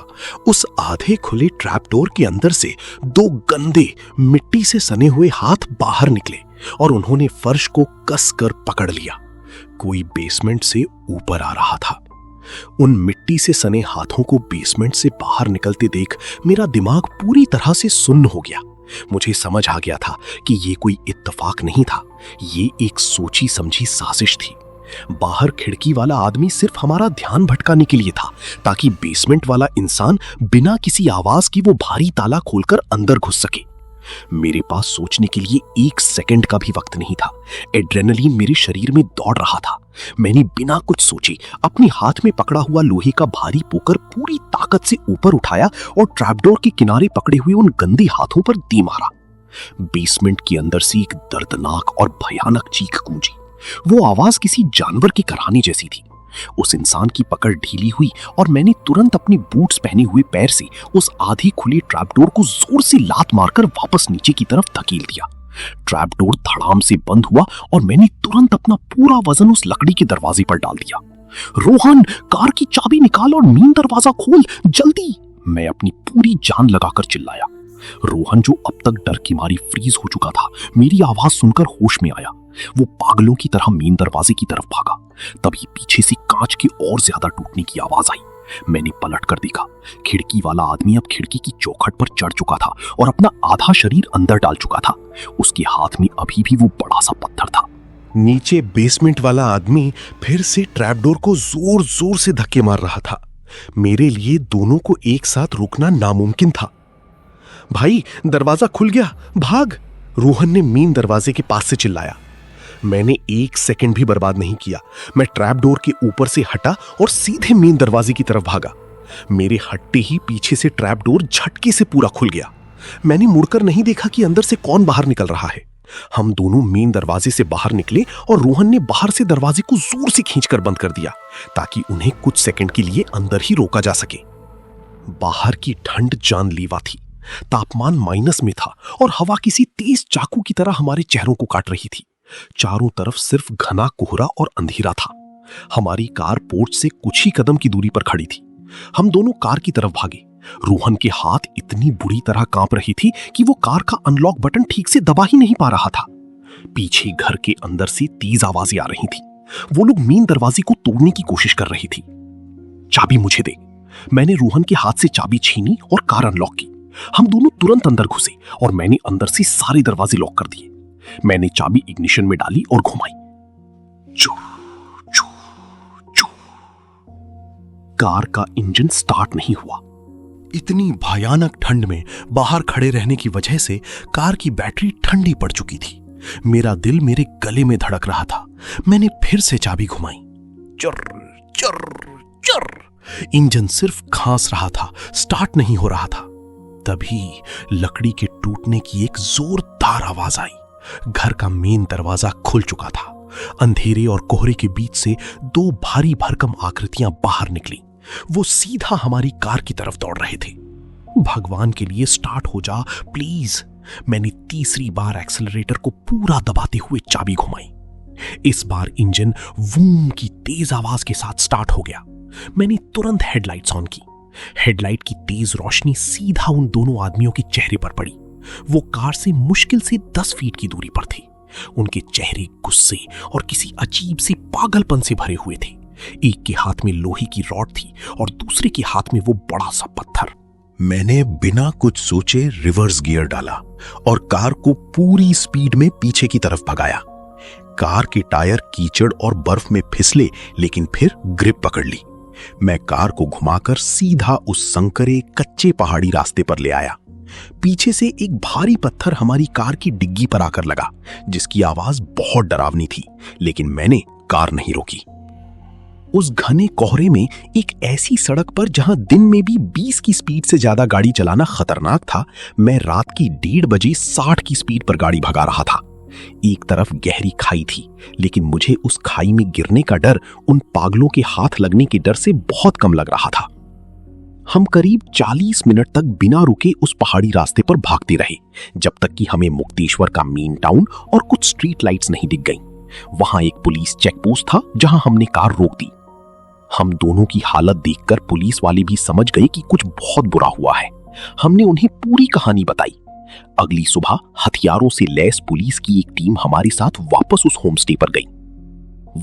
उस आधे खुले ट्रैप डोर के अंदर से 2 गंदे मिट्टी से सने हुए हाथ बाहर निकले और उन्होंने फर्श को कसकर पकड़ लिया। कोई बेसमेंट से ऊपर आ रहा था। उन मिट्टी से सने हाथों को बेसमेंट से बाहर निकलते देख मेरा दिमाग पूरी तरह से सुन्न हो गया। मुझे समझ आ गया था कि ये कोई इत्तेफाक नहीं था, ये एक सोची समझी साजिश थी। बाहर खिड़की वाला आदमी सिर्फ हमारा ध्यान भटकाने के लिए था, ताकि बेसमेंट वाला इंसान बिना किसी आवाज की वो भारी ताला खोलकर अंदर घुस सके। मेरे पास सोचने के लिए 1 सेकंड का भी वक्त नहीं था। एड्रेनलिन मेरे शरीर में दौड़ रहा था। मैंने बिना कुछ सोचे अपने हाथ में पकड़ा हुआ लोहे का भारी पोकर पूरी ताकत से ऊपर उठाया और ट्रैपडोर के किनारे पकड़े हुए उन गंदे हाथों पर दे मारा। बेसमेंट के अंदर से एक दर्दनाक और भयानक चीख गूंजी। वो आवाज किसी जानवर के कराहने जैसी थी। उस इंसान की पकड़ ढीली हुई और मैंने तुरंत अपने बूट्स पहने हुए पैर से उस आधी खुली ट्रैपडोर को जोर से लात मारकर वापस नीचे की तरफ धकेल दिया। ट्रैपडोर धड़ाम से बंद हुआ और मैंने तुरंत अपना पूरा वजन उस लकड़ी के दरवाजे पर डाल दिया। रोहन, कार की चाबी निकाल और मेन दरवाजा खोल, जल्दी! मैं अपनी पूरी जान लगाकर चिल्लाया। रोहन, जो अब तक डर की मारी फ्रीज हो चुका था, मेरी आवाज सुनकर होश में आया। वो पागलों की तरह मेन दरवाजे की तरफ भागा। तभी पीछे से कांच के और ज्यादा टूटने की आवाज आई। मैंने पलट कर देखा। खिड़की वाला आदमी अब खिड़की की चौखट पर चढ़ चुका था और अपना आधा शरीर अंदर डाल चुका था। उसके हाथ में अभी भी वो बड़ा सा पत्थर था। नीचे बेसमेंट वाला आदमी फिर से ट्रैपडोर को जोर जोर से धक्के मार रहा था। मेरे लिए दोनों को एक साथ रोकना नामुमकिन था। भाई, दरवाजा खुल गया, भाग! रोहन ने मेन दरवाजे के पास से चिल्लाया। मैंने 1 सेकंड भी बर्बाद नहीं किया। मैं ट्रैप डोर के ऊपर से हटा और सीधे मेन दरवाजे की तरफ भागा। मेरे हटते ही पीछे से ट्रैप डोर झटके से पूरा खुल गया। मैंने मुड़कर नहीं देखा कि अंदर से कौन बाहर निकल रहा है। हम दोनों मेन दरवाजे से बाहर निकले और रोहन ने बाहर से दरवाजे को जोर से खींचकर बंद कर दिया, ताकि उन्हें कुछ सेकंड के लिए अंदर ही रोका जा सके। बाहर की ठंड जानलेवा थी। तापमान माइनस में था और हवा किसी तेज चाकू की तरह हमारे चेहरों को काट रही थी। चारों तरफ सिर्फ घना कोहरा और अंधेरा था। हमारी कार पोर्च से कुछ ही कदम की दूरी पर खड़ी थी। हम दोनों कार की तरफ भागे। रोहन के हाथ इतनी बुरी तरह कांप रही थी कि वो कार का अनलॉक बटन ठीक से दबा ही नहीं पा रहा था। पीछे घर के अंदर से तेज आवाजें आ रही थी। वो लोग मेन दरवाजे को तोड़ने की कोशिश कर रही थी। चाबी मुझे दे। मैंने रोहन के हाथ से चाबी छीनी और कार अनलॉक की। हम दोनों तुरंत अंदर घुसे और मैंने अंदर से सारे दरवाजे लॉक कर दिए। मैंने चाबी इग्निशन में डाली और घुमाई। चू चू चू। कार का इंजन स्टार्ट नहीं हुआ। इतनी भयानक ठंड में बाहर खड़े रहने की वजह से कार की बैटरी ठंडी पड़ चुकी थी। मेरा दिल मेरे गले में धड़क रहा था। मैंने फिर से चाबी घुमाई। चर चर चर। इंजन सिर्फ खांस रहा था, स्टार्ट नहीं हो रहा था। तभी लकड़ी के टूटने की एक जोरदार आवाज आई। घर का मेन दरवाजा खुल चुका था। अंधेरे और कोहरे के बीच से 2 भारी भरकम आकृतियां बाहर निकली। वो सीधा हमारी कार की तरफ दौड़ रहे थे। भगवान के लिए स्टार्ट हो जा प्लीज। मैंने तीसरी बार एक्सेलरेटर को पूरा दबाते हुए चाबी घुमाई। इस बार इंजन वूम की तेज आवाज के साथ स्टार्ट हो गया। मैंने तुरंत हेडलाइट्स ऑन की। हेडलाइट की तेज रोशनी सीधा उन दोनों आदमियों के चेहरे पर पड़ी। वो कार से मुश्किल से 10 फीट की दूरी पर थे। उनके चेहरे गुस्से और किसी अजीब से पागलपन से भरे हुए थे। एक के हाथ में लोहे की रॉड थी और दूसरे के हाथ में वो बड़ा सा पत्थर। मैंने बिना कुछ सोचे रिवर्स गियर डाला और कार को पूरी स्पीड में पीछे की तरफ भगाया। कार के टायर कीचड़ और बर्फ में फिसले, लेकिन फिर ग्रिप पकड़ ली। मैं कार को घुमाकर सीधा उस संकरे कच्चे पहाड़ी रास्ते पर ले आया। पीछे से एक भारी पत्थर हमारी कार की डिग्गी पर आकर लगा, जिसकी आवाज बहुत डरावनी थी, लेकिन मैंने कार नहीं रोकी। उस घने कोहरे में एक ऐसी सड़क पर जहां दिन में भी 20 की स्पीड से ज्यादा गाड़ी चलाना खतरनाक था, मैं रात की 1:30 बजे 60 की स्पीड पर गाड़ी भगा रहा था। एक तरफ गहरी खाई थी, लेकिन मुझे उस खाई में गिरने का डर उन पागलों के हाथ लगने के डर से बहुत कम लग रहा था। हम करीब 40 मिनट तक बिना रुके उस पहाड़ी रास्ते पर भागते रहे, जब तक कि हमें मुक्तेश्वर का मेन टाउन और कुछ स्ट्रीट लाइट्स नहीं दिख गईं। वहां एक पुलिस चेक पोस्ट था जहां हमने कार रोक दी। हम दोनों की हालत देखकर पुलिस वाले भी समझ गए कि कुछ बहुत बुरा हुआ है। हमने उन्हें पूरी कहानी बताई। अगली सुबह हथियारों से लैस पुलिस की एक टीम हमारे साथ वापस उस होमस्टे पर गई।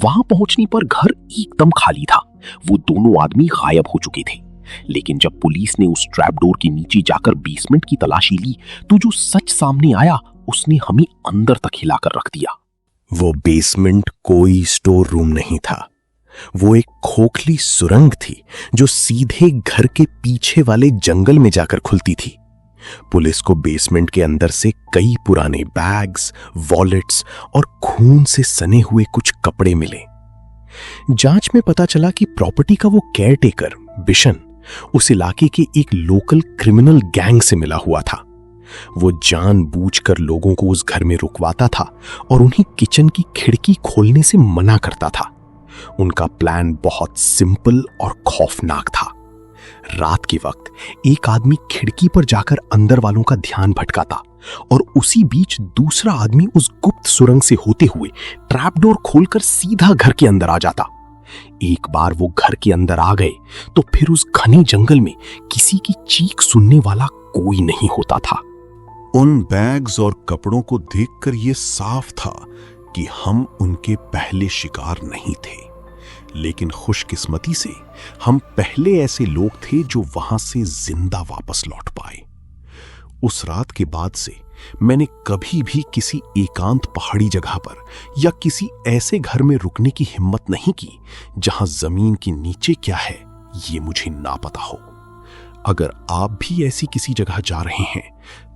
वहां पहुंचने पर घर एकदम खाली था। वो दोनों आदमी गायब हो चुके थे। लेकिन जब पुलिस ने उस ट्रैप डोर के नीचे जाकर बेसमेंट की तलाशी ली, तो जो सच सामने आया उसने हमें अंदर तक हिलाकर रख दिया। वो बेसमेंट कोई स्टोर रूम नहीं था। वो एक खोखली सुरंग थी जो सीधे घर के पीछे वाले जंगल में जाकर खुलती थी। पुलिस को बेसमेंट के अंदर से कई पुराने बैग्स, वॉलेट्स और खून से सने हुए कुछ कपड़े मिले। जांच में पता चला कि प्रॉपर्टी का वो केयरटेकर बिशन उस इलाके के एक लोकल क्रिमिनल गैंग से मिला हुआ था। वो जानबूझकर लोगों को उस घर में रुकवाता था और उन्हें किचन की खिड़की खोलने से मना करता था। उनका प्लान बहुत सिंपल और खौफनाक था। रात के वक्त एक आदमी खिड़की पर जाकर अंदर वालों का ध्यान भटकाता और उसी बीच दूसरा आदमी उस गुप्त सुरंग से होते हुए ट्रैप डोर खोलकर सीधा घर के अंदर आ जाता। एक बार वो घर के अंदर आ गए तो फिर उस घने जंगल में किसी की चीख सुनने वाला कोई नहीं होता था। उन बैग्स और कपड़ों को देखकर यह साफ था कि हम उनके पहले शिकार नहीं थे, लेकिन खुशकिस्मती से हम पहले ऐसे लोग थे जो वहां से जिंदा वापस लौट पाए। उस रात के बाद से मैंने कभी भी किसी एकांत पहाड़ी जगह पर या किसी ऐसे घर में रुकने की हिम्मत नहीं की जहां जमीन के नीचे क्या है ये मुझे ना पता हो। अगर आप भी ऐसी किसी जगह जा रहे हैं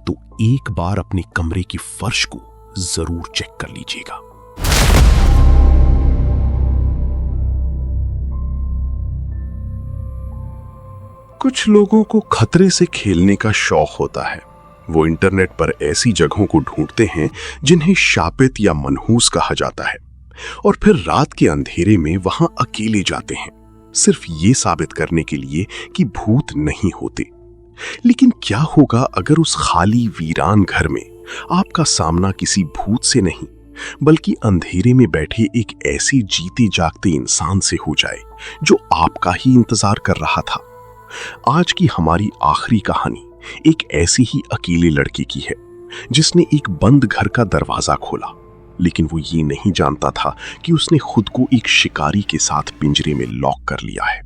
तो एक बार अपने कमरे की फर्श को जरूर चेक कर लीजिएगा। कुछ लोगों को खतरे से खेलने का शौक होता है। वो इंटरनेट पर ऐसी जगहों को ढूंढते हैं जिन्हें शापित या मनहूस कहा जाता है, और फिर रात के अंधेरे में वहां अकेले जाते हैं, सिर्फ ये साबित करने के लिए कि भूत नहीं होते। लेकिन क्या होगा अगर उस खाली वीरान घर में आपका सामना किसी भूत से नहीं बल्कि अंधेरे में बैठे एक ऐसे जीते जागते इंसान से हो जाए जो आपका ही इंतजार कर रहा था। आज की हमारी आखिरी कहानी एक ऐसे ही अकेले लड़के की है जिसने एक बंद घर का दरवाजा खोला, लेकिन वो ये नहीं जानता था कि उसने खुद को एक शिकारी के साथ पिंजरे में लॉक कर लिया है।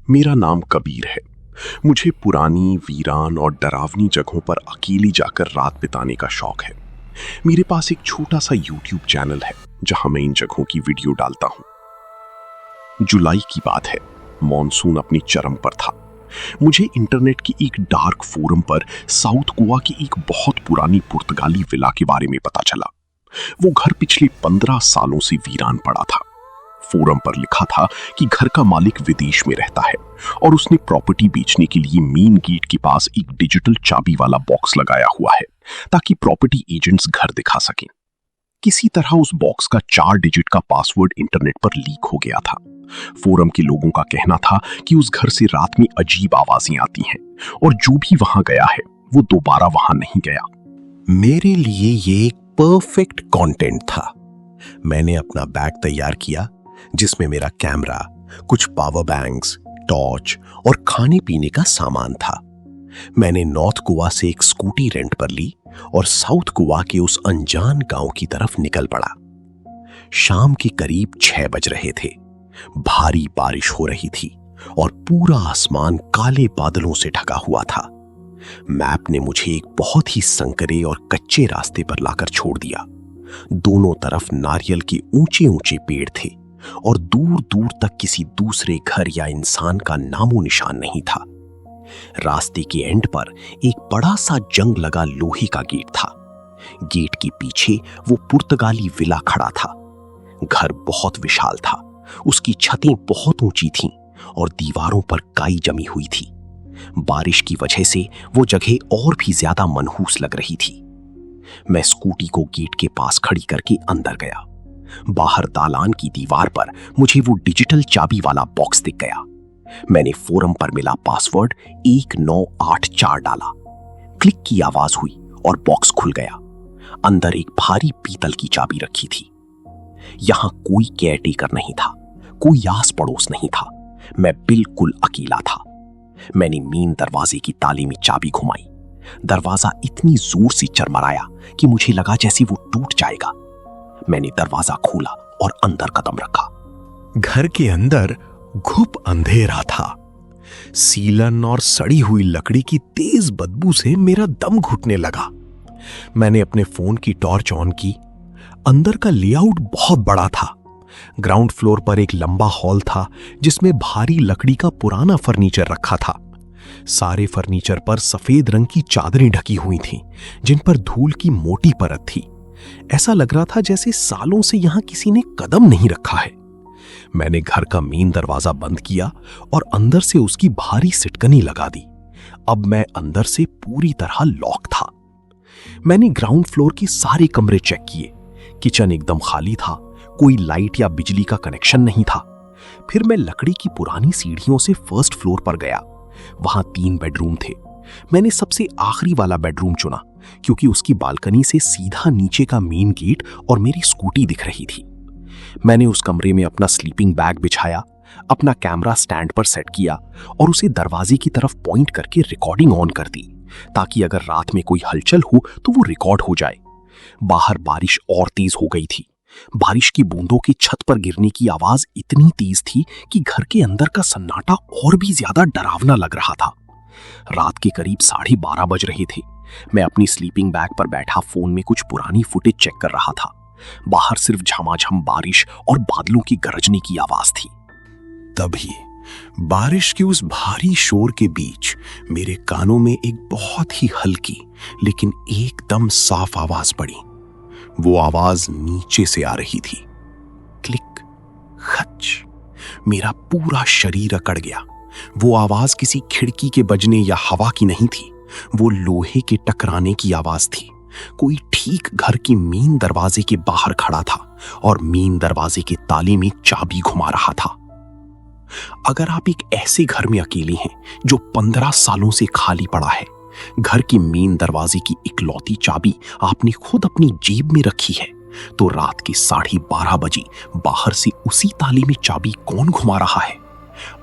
मेरा नाम कबीर है। मुझे पुरानी, वीरान और डरावनी जगहों पर अकेली जाकर रात बिताने का शौक है। मेरे पास एक छोटा सा YouTube चैनल है जहां मैं इन जगहों की वीडियो डालता हूं। जुलाई की बात है, मॉनसून अपनी चरम पर था। मुझे इंटरनेट की एक डार्क फोरम पर साउथ गोवा की एक बहुत पुरानी पुर्तगाली विला के बारे में पता चला। वो घर पिछले 15 सालों से वीरान पड़ा था। फोरम पर लिखा था कि घर का मालिक विदेश में रहता है और उसने प्रॉपर्टी बेचने के लिए मेन गेट के पास एक डिजिटल चाबी वाला बॉक्स लगाया हुआ है ताकि प्रॉपर्टी एजेंट्स घर दिखा सकें। किसी तरह उस बॉक्स का 4 डिजिट का पासवर्ड इंटरनेट पर लीक हो गया था। फोरम के लोगों का कहना था कि उस घर से रात में अजीब आवाजें आती हैं और जो भी वहां गया है वो दोबारा वहां नहीं गया। मेरे लिए ये एक परफेक्ट कंटेंट था। मैंने अपना बैग तैयार किया जिसमें मेरा कैमरा, कुछ पावर बैंक्स, टॉर्च और खाने पीने का सामान था। मैंने नॉर्थ गोवा से एक स्कूटी रेंट पर ली और साउथ गोवा के उस अनजान गांव की तरफ निकल पड़ा। शाम के करीब 6 बज रहे थे। भारी बारिश हो रही थी और पूरा आसमान काले बादलों से ढका हुआ था। मैप ने मुझे एक बहुत ही संकरे और कच्चे रास्ते पर लाकर छोड़ दिया। दोनों तरफ नारियल के ऊंचे ऊंचे पेड़ थे और दूर दूर तक किसी दूसरे घर या इंसान का नामो निशान नहीं था। रास्ते के एंड पर एक बड़ा सा जंग लगा लोहे का गेट था। गेट के पीछे वो पुर्तगाली विला खड़ा था। घर बहुत विशाल था, उसकी छतें बहुत ऊंची थीं और दीवारों पर काई जमी हुई थी। बारिश की वजह से वो जगह और भी ज्यादा मनहूस लग रही थी। मैं स्कूटी को गेट के पास खड़ी करके अंदर गया। बाहर दालान की दीवार पर मुझे वो डिजिटल चाबी वाला बॉक्स दिख गया। मैंने फोरम पर मिला पासवर्ड 1984 डाला। क्लिक की आवाज हुई और बॉक्स खुल गया। अंदर एक भारी पीतल की चाबी रखी थी। यहां कोई केयरटेकर नहीं था, कोई आस पड़ोस नहीं था। मैं बिल्कुल अकेला था। मैंने मेन दरवाजे की ताले में चाबी घुमाई। दरवाजा इतनी जोर से चरमराया कि मुझे लगा जैसे वो टूट जाएगा। मैंने दरवाजा खोला और अंदर कदम रखा। घर के अंदर घुप अंधेरा था। सीलन और सड़ी हुई लकड़ी की तेज बदबू से मेरा दम घुटने लगा। मैंने अपने फोन की टॉर्च ऑन की। अंदर का लेआउट बहुत बड़ा था। ग्राउंड फ्लोर पर एक लंबा हॉल था जिसमें भारी लकड़ी का पुराना फर्नीचर रखा था। सारे फर्नीचर पर सफेद रंग की चादरें ढकी हुई थीं, जिन पर धूल की मोटी परत थी। ऐसा लग रहा था जैसे सालों से यहां किसी ने कदम नहीं रखा है। मैंने घर का मेन दरवाजा बंद किया और अंदर से उसकी भारी सिटकनी लगा दी। अब मैं अंदर से पूरी तरह लॉक था। मैंने ग्राउंड फ्लोर के सारे कमरे चेक किए। किचन एकदम खाली था, कोई लाइट या बिजली का कनेक्शन नहीं था। फिर मैं लकड़ी की पुरानी सीढ़ियों से फर्स्ट फ्लोर पर गया। वहां 3 बेडरूम थे। मैंने सबसे आखिरी वाला बेडरूम चुना क्योंकि उसकी बालकनी से सीधा नीचे का मेन गेट और मेरी स्कूटी दिख रही थी। मैंने उस कमरे में अपना स्लीपिंग बैग बिछाया, अपना कैमरा स्टैंड पर सेट किया और उसे दरवाजे की तरफ पॉइंट करके रिकॉर्डिंग ऑन कर दी, ताकि अगर रात में कोई हलचल हो तो वो रिकॉर्ड हो जाए। बाहर बारिश और तेज हो गई थी। बारिश की बूंदों के छत पर गिरने की आवाज इतनी तेज थी कि घर के अंदर का सन्नाटा और भी ज्यादा डरावना लग रहा था। रात के करीब 12:30 बज रहे थे। मैं अपनी स्लीपिंग बैग पर बैठा फोन में कुछ पुरानी फुटेज चेक कर रहा था। बाहर सिर्फ झमाझम बारिश और बादलों की गरजने की आवाज थी। तभी बारिश के उस भारी शोर के बीच मेरे कानों में एक बहुत ही हल्की लेकिन एकदम साफ आवाज पड़ी। वो आवाज नीचे से आ रही थी। क्लिक, खच। मेरा पूरा शरीर अकड़ गया। वो आवाज किसी खिड़की के बजने या हवा की नहीं थी। वो लोहे के टकराने की आवाज थी। कोई ठीक घर के मेन दरवाजे के बाहर खड़ा था और मेन दरवाजे के ताले में चाबी घुमा रहा था। अगर आप एक ऐसे घर में अकेले हैं जो 15 सालों से खाली पड़ा है, घर के मेन दरवाजे की इकलौती चाबी आपने खुद अपनी जेब में रखी है, तो रात के 12:30 बजे बाहर से उसी ताले में चाबी कौन घुमा रहा है?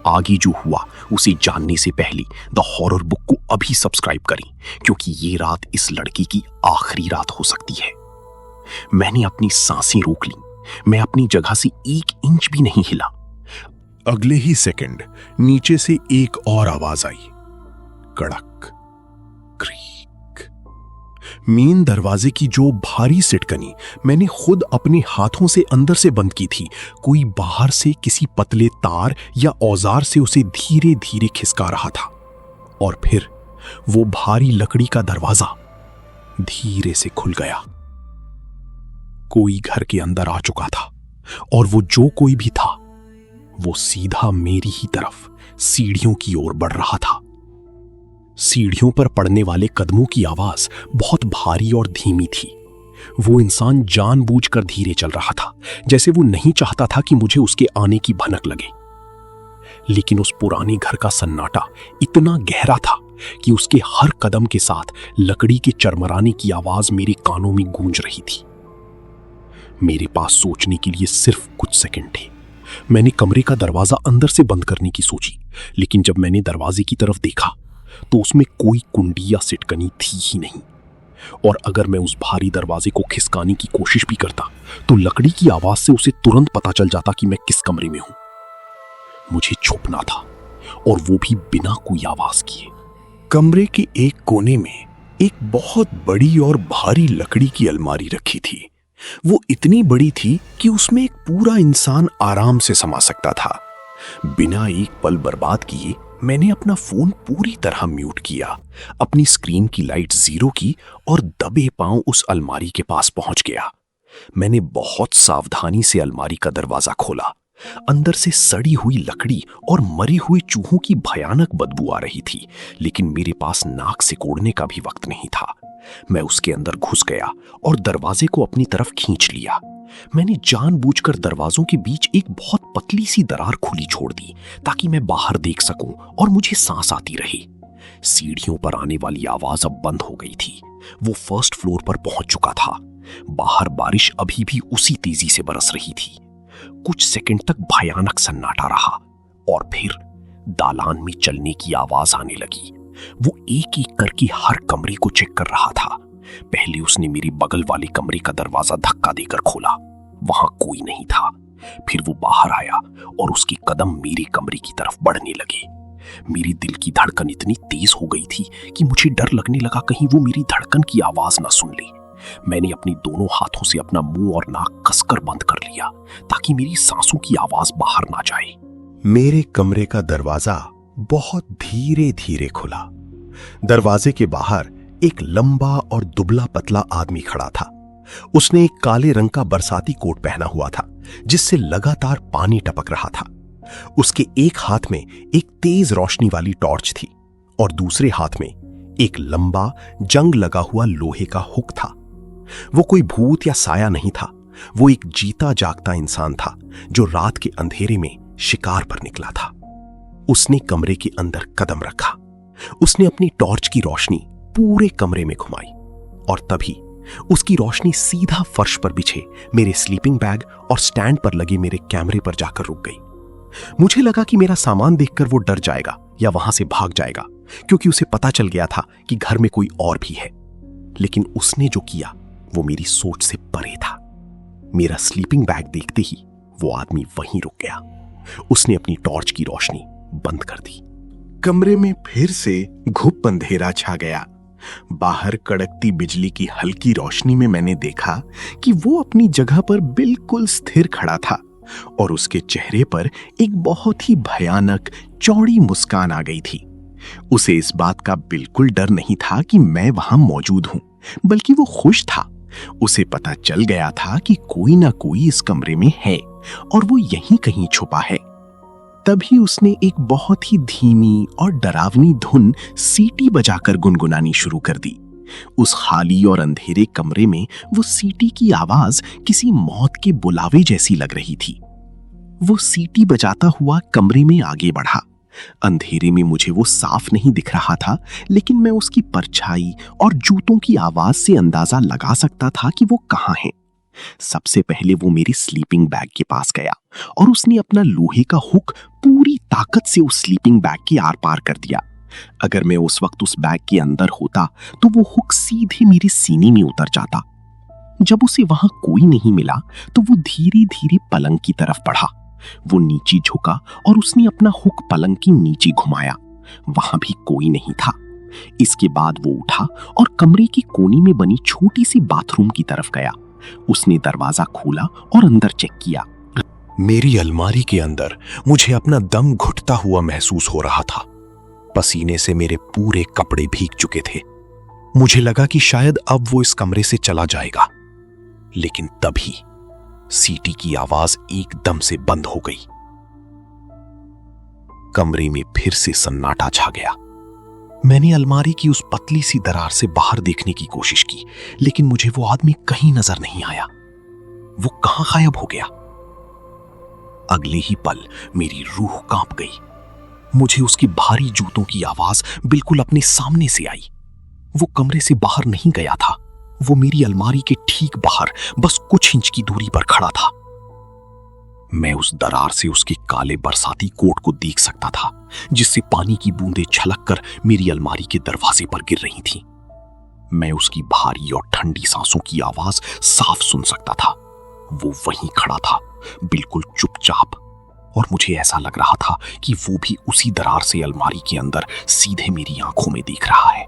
आगे जो हुआ उसे जानने से पहले द हॉरर बुक को अभी सब्सक्राइब करें, क्योंकि ये रात इस लड़के की आखिरी रात हो सकती है। मैंने अपनी सांसें रोक ली। मैं अपनी जगह से 1 इंच भी नहीं हिला। अगले ही सेकंड नीचे से एक और आवाज आई, कड़क, क्रीक। मेन दरवाजे की जो भारी सिटकनी मैंने खुद अपने हाथों से अंदर से बंद की थी, कोई बाहर से किसी पतले तार या औजार से उसे धीरे धीरे खिसका रहा था। और फिर वो भारी लकड़ी का दरवाजा धीरे से खुल गया। कोई घर के अंदर आ चुका था और वो जो कोई भी था वो सीधा मेरी ही तरफ सीढ़ियों की ओर बढ़ रहा था। सीढ़ियों पर पड़ने वाले कदमों की आवाज बहुत भारी और धीमी थी। वो इंसान जानबूझकर धीरे चल रहा था, जैसे वो नहीं चाहता था कि मुझे उसके आने की भनक लगे। लेकिन उस पुराने घर का सन्नाटा इतना गहरा था कि उसके हर कदम के साथ लकड़ी के चरमराने की आवाज मेरे कानों में गूंज रही थी। मेरे पास सोचने के लिए सिर्फ कुछ सेकंड थे। मैंने कमरे का दरवाजा अंदर से बंद करने की सोची, लेकिन जब मैंने दरवाजे की तरफ देखा तो उसमें कोई कुंडी या सिटकनी थी ही नहीं। और अगर मैं उस भारी दरवाजे को खिसकाने की कोशिश भी करता तो लकड़ी की आवाज से उसे तुरंत पता चल जाता कि मैं किस कमरे में हूं। मुझे छुपना था, और वो भी बिना कोई आवाज किए। कमरे के एक कोने में एक बहुत बड़ी और भारी लकड़ी की अलमारी रखी थी, वो इतनी बड़ी थी कि उसमें एक पूरा इंसान आराम से समा सकता था। बिना एक पल बर्बाद किए मैंने अपना फोन पूरी तरह म्यूट किया, अपनी स्क्रीन की लाइट 0 की और दबे पांव उस अलमारी के पास पहुंच गया। मैंने बहुत सावधानी से अलमारी का दरवाजा खोला। अंदर से सड़ी हुई लकड़ी और मरी हुई चूहों की भयानक बदबू आ रही थी, लेकिन मेरे पास नाक सिकोड़ने का भी वक्त नहीं था। मैं उसके अंदर घुस गया और दरवाजे को अपनी तरफ खींच लिया। मैंने जानबूझकर दरवाजों के बीच एक बहुत पतली सी दरार खुली छोड़ दी ताकि मैं बाहर देख सकूं और मुझे सांस आती रहे। सीढ़ियों पर आने वाली आवाज अब बंद हो गई थी। वो फर्स्ट फ्लोर पर पहुंच चुका था। बाहर बारिश अभी भी उसी तेजी से बरस रही थी। कुछ सेकंड तक भयानक सन्नाटा रहा और फिर दालान में चलने की आवाज आने लगी। वो एक एक करके हर कमरे को चेक कर रहा था। पहले उसने मेरे बगल वाले कमरे का दरवाजा धक्का देकर खोला। वहां कोई नहीं था। फिर वो बाहर आया और उसके कदम मेरे कमरे की तरफ बढ़ने लगे। मेरी दिल की धड़कन इतनी तेज हो गई थी कि मुझे डर लगने लगा कहीं वो मेरी धड़कन की आवाज ना सुन ले। मैंने अपने दोनों हाथों से अपना मुंह और नाक कसकर बंद कर लिया ताकि मेरी सांसों की आवाज बाहर ना जाए। मेरे कमरे का दरवाजा बहुत धीरे धीरे खुला। दरवाजे के बाहर एक लंबा और दुबला पतला आदमी खड़ा था। उसने एक काले रंग का बरसाती कोट पहना हुआ था जिससे लगातार पानी टपक रहा था। उसके एक हाथ में एक तेज रोशनी वाली टॉर्च थी और दूसरे हाथ में एक लंबा जंग लगा हुआ लोहे का हुक था। वो कोई भूत या साया नहीं था। वो एक जीता जागता इंसान था जो रात के अंधेरे में शिकार पर निकला था। उसने कमरे के अंदर कदम रखा। उसने अपनी टॉर्च की रोशनी पूरे कमरे में घुमाई और तभी उसकी रोशनी सीधा फर्श पर बिछे मेरे स्लीपिंग बैग और स्टैंड पर लगे मेरे कैमरे पर जाकर रुक गई। मुझे लगा कि मेरा सामान देखकर वो डर जाएगा या वहां से भाग जाएगा, क्योंकि उसे पता चल गया था कि घर में कोई और भी है। लेकिन उसने जो किया वो मेरी सोच से परे था। मेरा स्लीपिंग बैग देखते ही वो आदमी वहीं रुक गया। उसने अपनी टॉर्च की रोशनी बंद कर दी। कमरे में फिर से घुप अंधेरा छा गया। बाहर कड़कती बिजली की हल्की रोशनी में मैंने देखा कि वो अपनी जगह पर बिल्कुल स्थिर खड़ा था और उसके चेहरे पर एक बहुत ही भयानक चौड़ी मुस्कान आ गई थी। उसे इस बात का बिल्कुल डर नहीं था कि मैं वहां मौजूद हूं, बल्कि वो खुश था। उसे पता चल गया था कि कोई ना कोई इस कमरे में है और वो यहीं कहीं छुपा है। तभी उसने एक बहुत ही धीमी और डरावनी धुन सीटी बजाकर गुनगुनानी शुरू कर दी। उस खाली और अंधेरे कमरे में वो सीटी की आवाज किसी मौत के बुलावे जैसी लग रही थी। वो सीटी बजाता हुआ कमरे में आगे बढ़ा। अंधेरे में मुझे वो साफ नहीं दिख रहा था, लेकिन मैं उसकी परछाई और जूतों की आवाज से अंदाजा लगा सकता था कि वो कहाँ है। सबसे पहले वो मेरे स्लीपिंग बैग के पास गया और उसने अपना लोहे का हुक पूरी ताकत से उस स्लीपिंग बैग के आर पार कर दिया। अगर मैं उस वक्त उस बैग के अंदर होता तो वो हुक सीधे मेरे सीने में उतर जाता। जब उसे वहां कोई नहीं मिला तो वो धीरे धीरे पलंग की तरफ बढ़ा। वो नीचे झुका और उसने अपना हुक पलंग के नीचे घुमाया। वहां भी कोई नहीं था। इसके बाद वो उठा और कमरे के कोने में बनी छोटी सी बाथरूम की तरफ गया। उसने दरवाजा खोला और अंदर चेक किया। मेरी अलमारी के अंदर मुझे अपना दम घुटता हुआ महसूस हो रहा था। पसीने से मेरे पूरे कपड़े भीग चुके थे। मुझे लगा कि शायद अब वो इस कमरे से चला जाएगा, लेकिन तभी सीटी की आवाज एकदम से बंद हो गई। कमरे में फिर से सन्नाटा छा गया। मैंने अलमारी की उस पतली सी दरार से बाहर देखने की कोशिश की, लेकिन मुझे वो आदमी कहीं नजर नहीं आया। वो कहां गायब हो गया? अगले ही पल मेरी रूह कांप गई। मुझे उसके भारी जूतों की आवाज बिल्कुल अपने सामने से आई। वो कमरे से बाहर नहीं गया था। वो मेरी अलमारी के ठीक बाहर बस कुछ इंच की दूरी पर खड़ा था। मैं उस दरार से उसके काले बरसाती कोट को देख सकता था, जिससे पानी की बूंदें छलककर मेरी अलमारी के दरवाजे पर गिर रही थीं। मैं उसकी भारी और ठंडी सांसों की आवाज साफ सुन सकता था। वो वहीं खड़ा था, बिल्कुल चुपचाप, और मुझे ऐसा लग रहा था कि वो भी उसी दरार से अलमारी के अंदर सीधे मेरी आंखों में देख रहा है।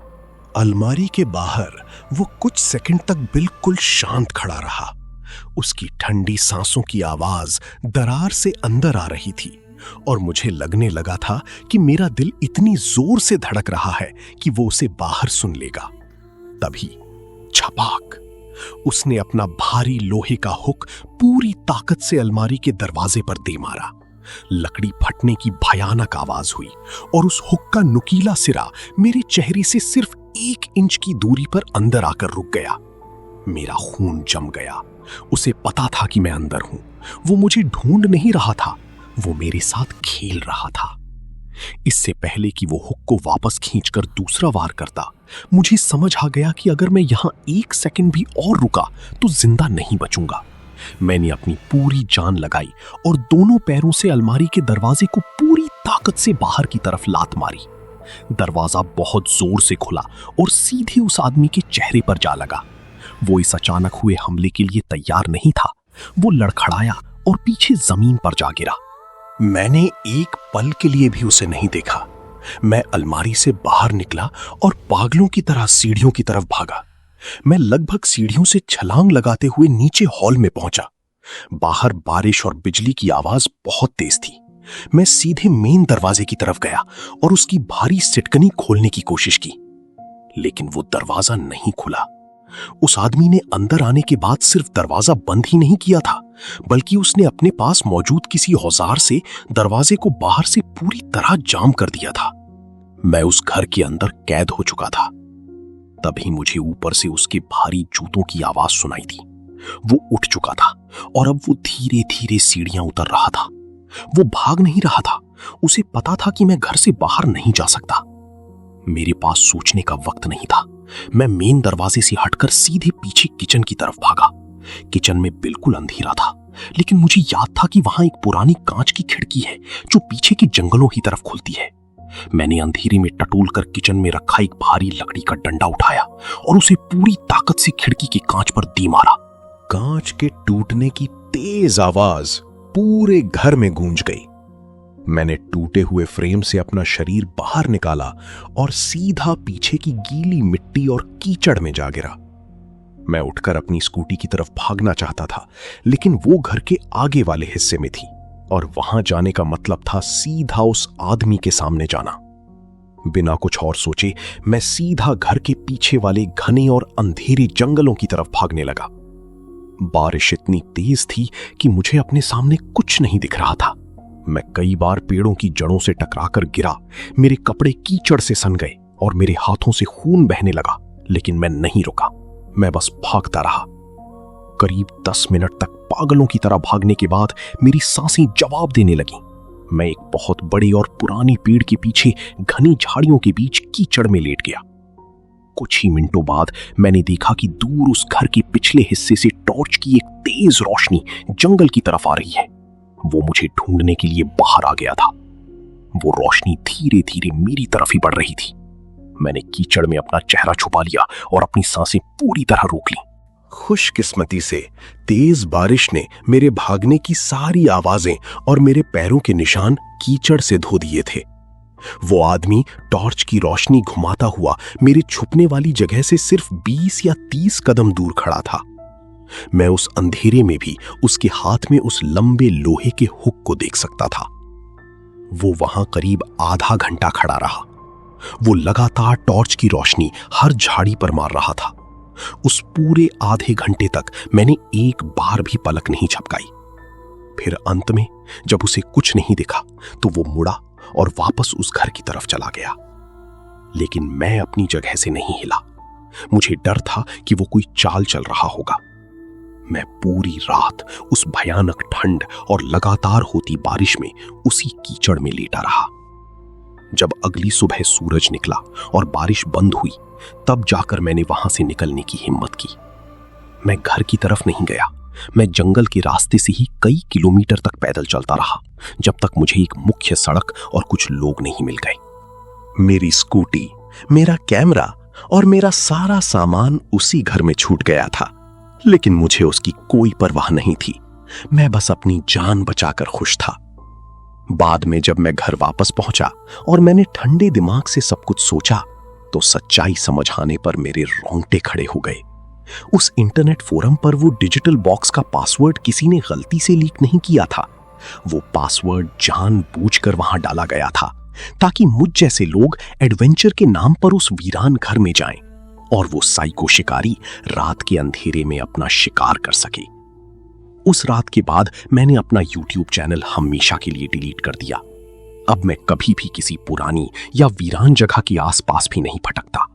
अलमारी के बाहर वो कुछ सेकंड तक बिल्कुल शांत खड़ा रहा। उसकी ठंडी सांसों की आवाज दरार से अंदर आ रही थी और मुझे लगने लगा था कि मेरा दिल इतनी जोर से धड़क रहा है कि वो उसे बाहर सुन लेगा। तभी छपाक, उसने अपना भारी लोहे का हुक पूरी ताकत से अलमारी के दरवाजे पर दे मारा। लकड़ी फटने की भयानक आवाज हुई और उस हुक का नुकीला सिरा मेरे चेहरे से सिर्फ 1 इंच की दूरी पर अंदर आकर रुक गया। मेरा खून जम गया। उसे पता था कि मैं अंदर हूं। वो मुझे ढूंढ नहीं रहा था, वो मेरे साथ खेल रहा था। इससे पहले कि वो हुक को वापस खींचकर दूसरा वार करता, मुझे समझ आ गया कि अगर मैं यहां 1 सेकंड भी और रुका तो जिंदा नहीं बचूंगा। मैंने अपनी पूरी जान लगाई और दोनों पैरों से अलमारी के दरवाजे को पूरी ताकत से बाहर की तरफ लात मारी। दरवाजा बहुत जोर से खुला और सीधे उस आदमी के चेहरे पर जा लगा। वो इस अचानक हुए हमले के लिए तैयार नहीं था। वो लड़खड़ाया और पीछे जमीन पर जा गिरा। मैंने एक पल के लिए भी उसे नहीं देखा। मैं अलमारी से बाहर निकला और पागलों की तरह सीढ़ियों की तरफ भागा। मैं लगभग सीढ़ियों से छलांग लगाते हुए नीचे हॉल में पहुंचा। बाहर बारिश और बिजली की आवाज बहुत तेज थी। मैं सीधे मेन दरवाजे की तरफ गया और उसकी भारी सिटकनी खोलने की कोशिश की, लेकिन वो दरवाजा नहीं खुला। उस आदमी ने अंदर आने के बाद सिर्फ दरवाजा बंद ही नहीं किया था, बल्कि उसने अपने पास मौजूद किसी औजार से दरवाजे को बाहर से पूरी तरह जाम कर दिया था। मैं उस घर के अंदर कैद हो चुका था। तभी मुझे ऊपर से उसके भारी जूतों की आवाज सुनाई दी। वो उठ चुका था और अब वो धीरे धीरे सीढ़ियां उतर रहा था। वो भाग नहीं रहा था। उसे पता था कि मैं घर से बाहर नहीं जा सकता। मेरे पास सोचने का वक्त नहीं था। मैं मेन दरवाजे से हटकर सीधे पीछे किचन की तरफ भागा। किचन में बिल्कुल अंधेरा था, लेकिन मुझे याद था कि वहां एक पुरानी कांच की खिड़की है जो पीछे के जंगलों की तरफ खुलती है। मैंने अंधेरे में टटोल कर किचन में रखा एक भारी लकड़ी का डंडा उठाया और उसे पूरी ताकत से खिड़की के कांच पर दे मारा। कांच के टूटने की तेज आवाज पूरे घर में गूंज गई। मैंने टूटे हुए फ्रेम से अपना शरीर बाहर निकाला और सीधा पीछे की गीली मिट्टी और कीचड़ में जा गिरा। मैं उठकर अपनी स्कूटी की तरफ भागना चाहता था, लेकिन वो घर के आगे वाले हिस्से में थी और वहां जाने का मतलब था सीधा उस आदमी के सामने जाना। बिना कुछ और सोचे मैं सीधा घर के पीछे वाले घने और अंधेरे जंगलों की तरफ भागने लगा। बारिश इतनी तेज थी कि मुझे अपने सामने कुछ नहीं दिख रहा था। मैं कई बार पेड़ों की जड़ों से टकराकर गिरा। मेरे कपड़े कीचड़ से सन गए और मेरे हाथों से खून बहने लगा, लेकिन मैं नहीं रुका। मैं बस भागता रहा। करीब 10 मिनट तक पागलों की तरह भागने के बाद मेरी सांसें जवाब देने लगी। मैं एक बहुत बड़े और पुरानी पेड़ के पीछे घनी झाड़ियों के बीच कीचड़ में लेट गया। कुछ ही मिनटों बाद मैंने देखा कि दूर उस घर के पिछले हिस्से से टॉर्च की एक तेज रोशनी जंगल की तरफ आ रही है। वो मुझे ढूंढने के लिए बाहर आ गया था। वो रोशनी धीरे धीरे मेरी तरफ ही बढ़ रही थी। मैंने कीचड़ में अपना चेहरा छुपा लिया और अपनी सांसें पूरी तरह रोक ली। खुशकिस्मती से तेज बारिश ने मेरे भागने की सारी आवाजें और मेरे पैरों के निशान कीचड़ से धो दिए थे। वो आदमी टॉर्च की रोशनी घुमाता हुआ मेरे छुपने वाली जगह से सिर्फ 20 या 30 कदम दूर खड़ा था। मैं उस अंधेरे में भी उसके हाथ में उस लंबे लोहे के हुक को देख सकता था। वो वहां करीब आधा घंटा खड़ा रहा। वो लगातार टॉर्च की रोशनी हर झाड़ी पर मार रहा था। उस पूरे आधे घंटे तक मैंने एक बार भी पलक नहीं झपकाई। फिर अंत में जब उसे कुछ नहीं दिखा तो वो मुड़ा और वापस उस घर की तरफ चला गया। लेकिन मैं अपनी जगह से नहीं हिला। मुझे डर था कि वो कोई चाल चल रहा होगा। मैं पूरी रात उस भयानक ठंड और लगातार होती बारिश में उसी कीचड़ में लेटा रहा। जब अगली सुबह सूरज निकला और बारिश बंद हुई, तब जाकर मैंने वहां से निकलने की हिम्मत की। मैं घर की तरफ नहीं गया। मैं जंगल के रास्ते से ही कई किलोमीटर तक पैदल चलता रहा, जब तक मुझे एक मुख्य सड़क और कुछ लोग नहीं मिल गए। मेरी स्कूटी, मेरा कैमरा और मेरा सारा सामान उसी घर में छूट गया था, लेकिन मुझे उसकी कोई परवाह नहीं थी। मैं बस अपनी जान बचाकर खुश था। बाद में जब मैं घर वापस पहुंचा और मैंने ठंडे दिमाग से सब कुछ सोचा, तो सच्चाई समझ आने पर मेरे रोंगटे खड़े हो गए। उस इंटरनेट फोरम पर वो डिजिटल बॉक्स का पासवर्ड किसी ने गलती से लीक नहीं किया था। वो पासवर्ड जानबूझकर वहां डाला गया था ताकि मुझ जैसे लोग एडवेंचर के नाम पर उस वीरान घर में जाएं और वो साइको शिकारी रात के अंधेरे में अपना शिकार कर सके। उस रात के बाद मैंने अपना YouTube चैनल हमेशा के लिए डिलीट कर दिया। अब मैं कभी भी किसी पुरानी या वीरान जगह के आसपास भी नहीं भटकता।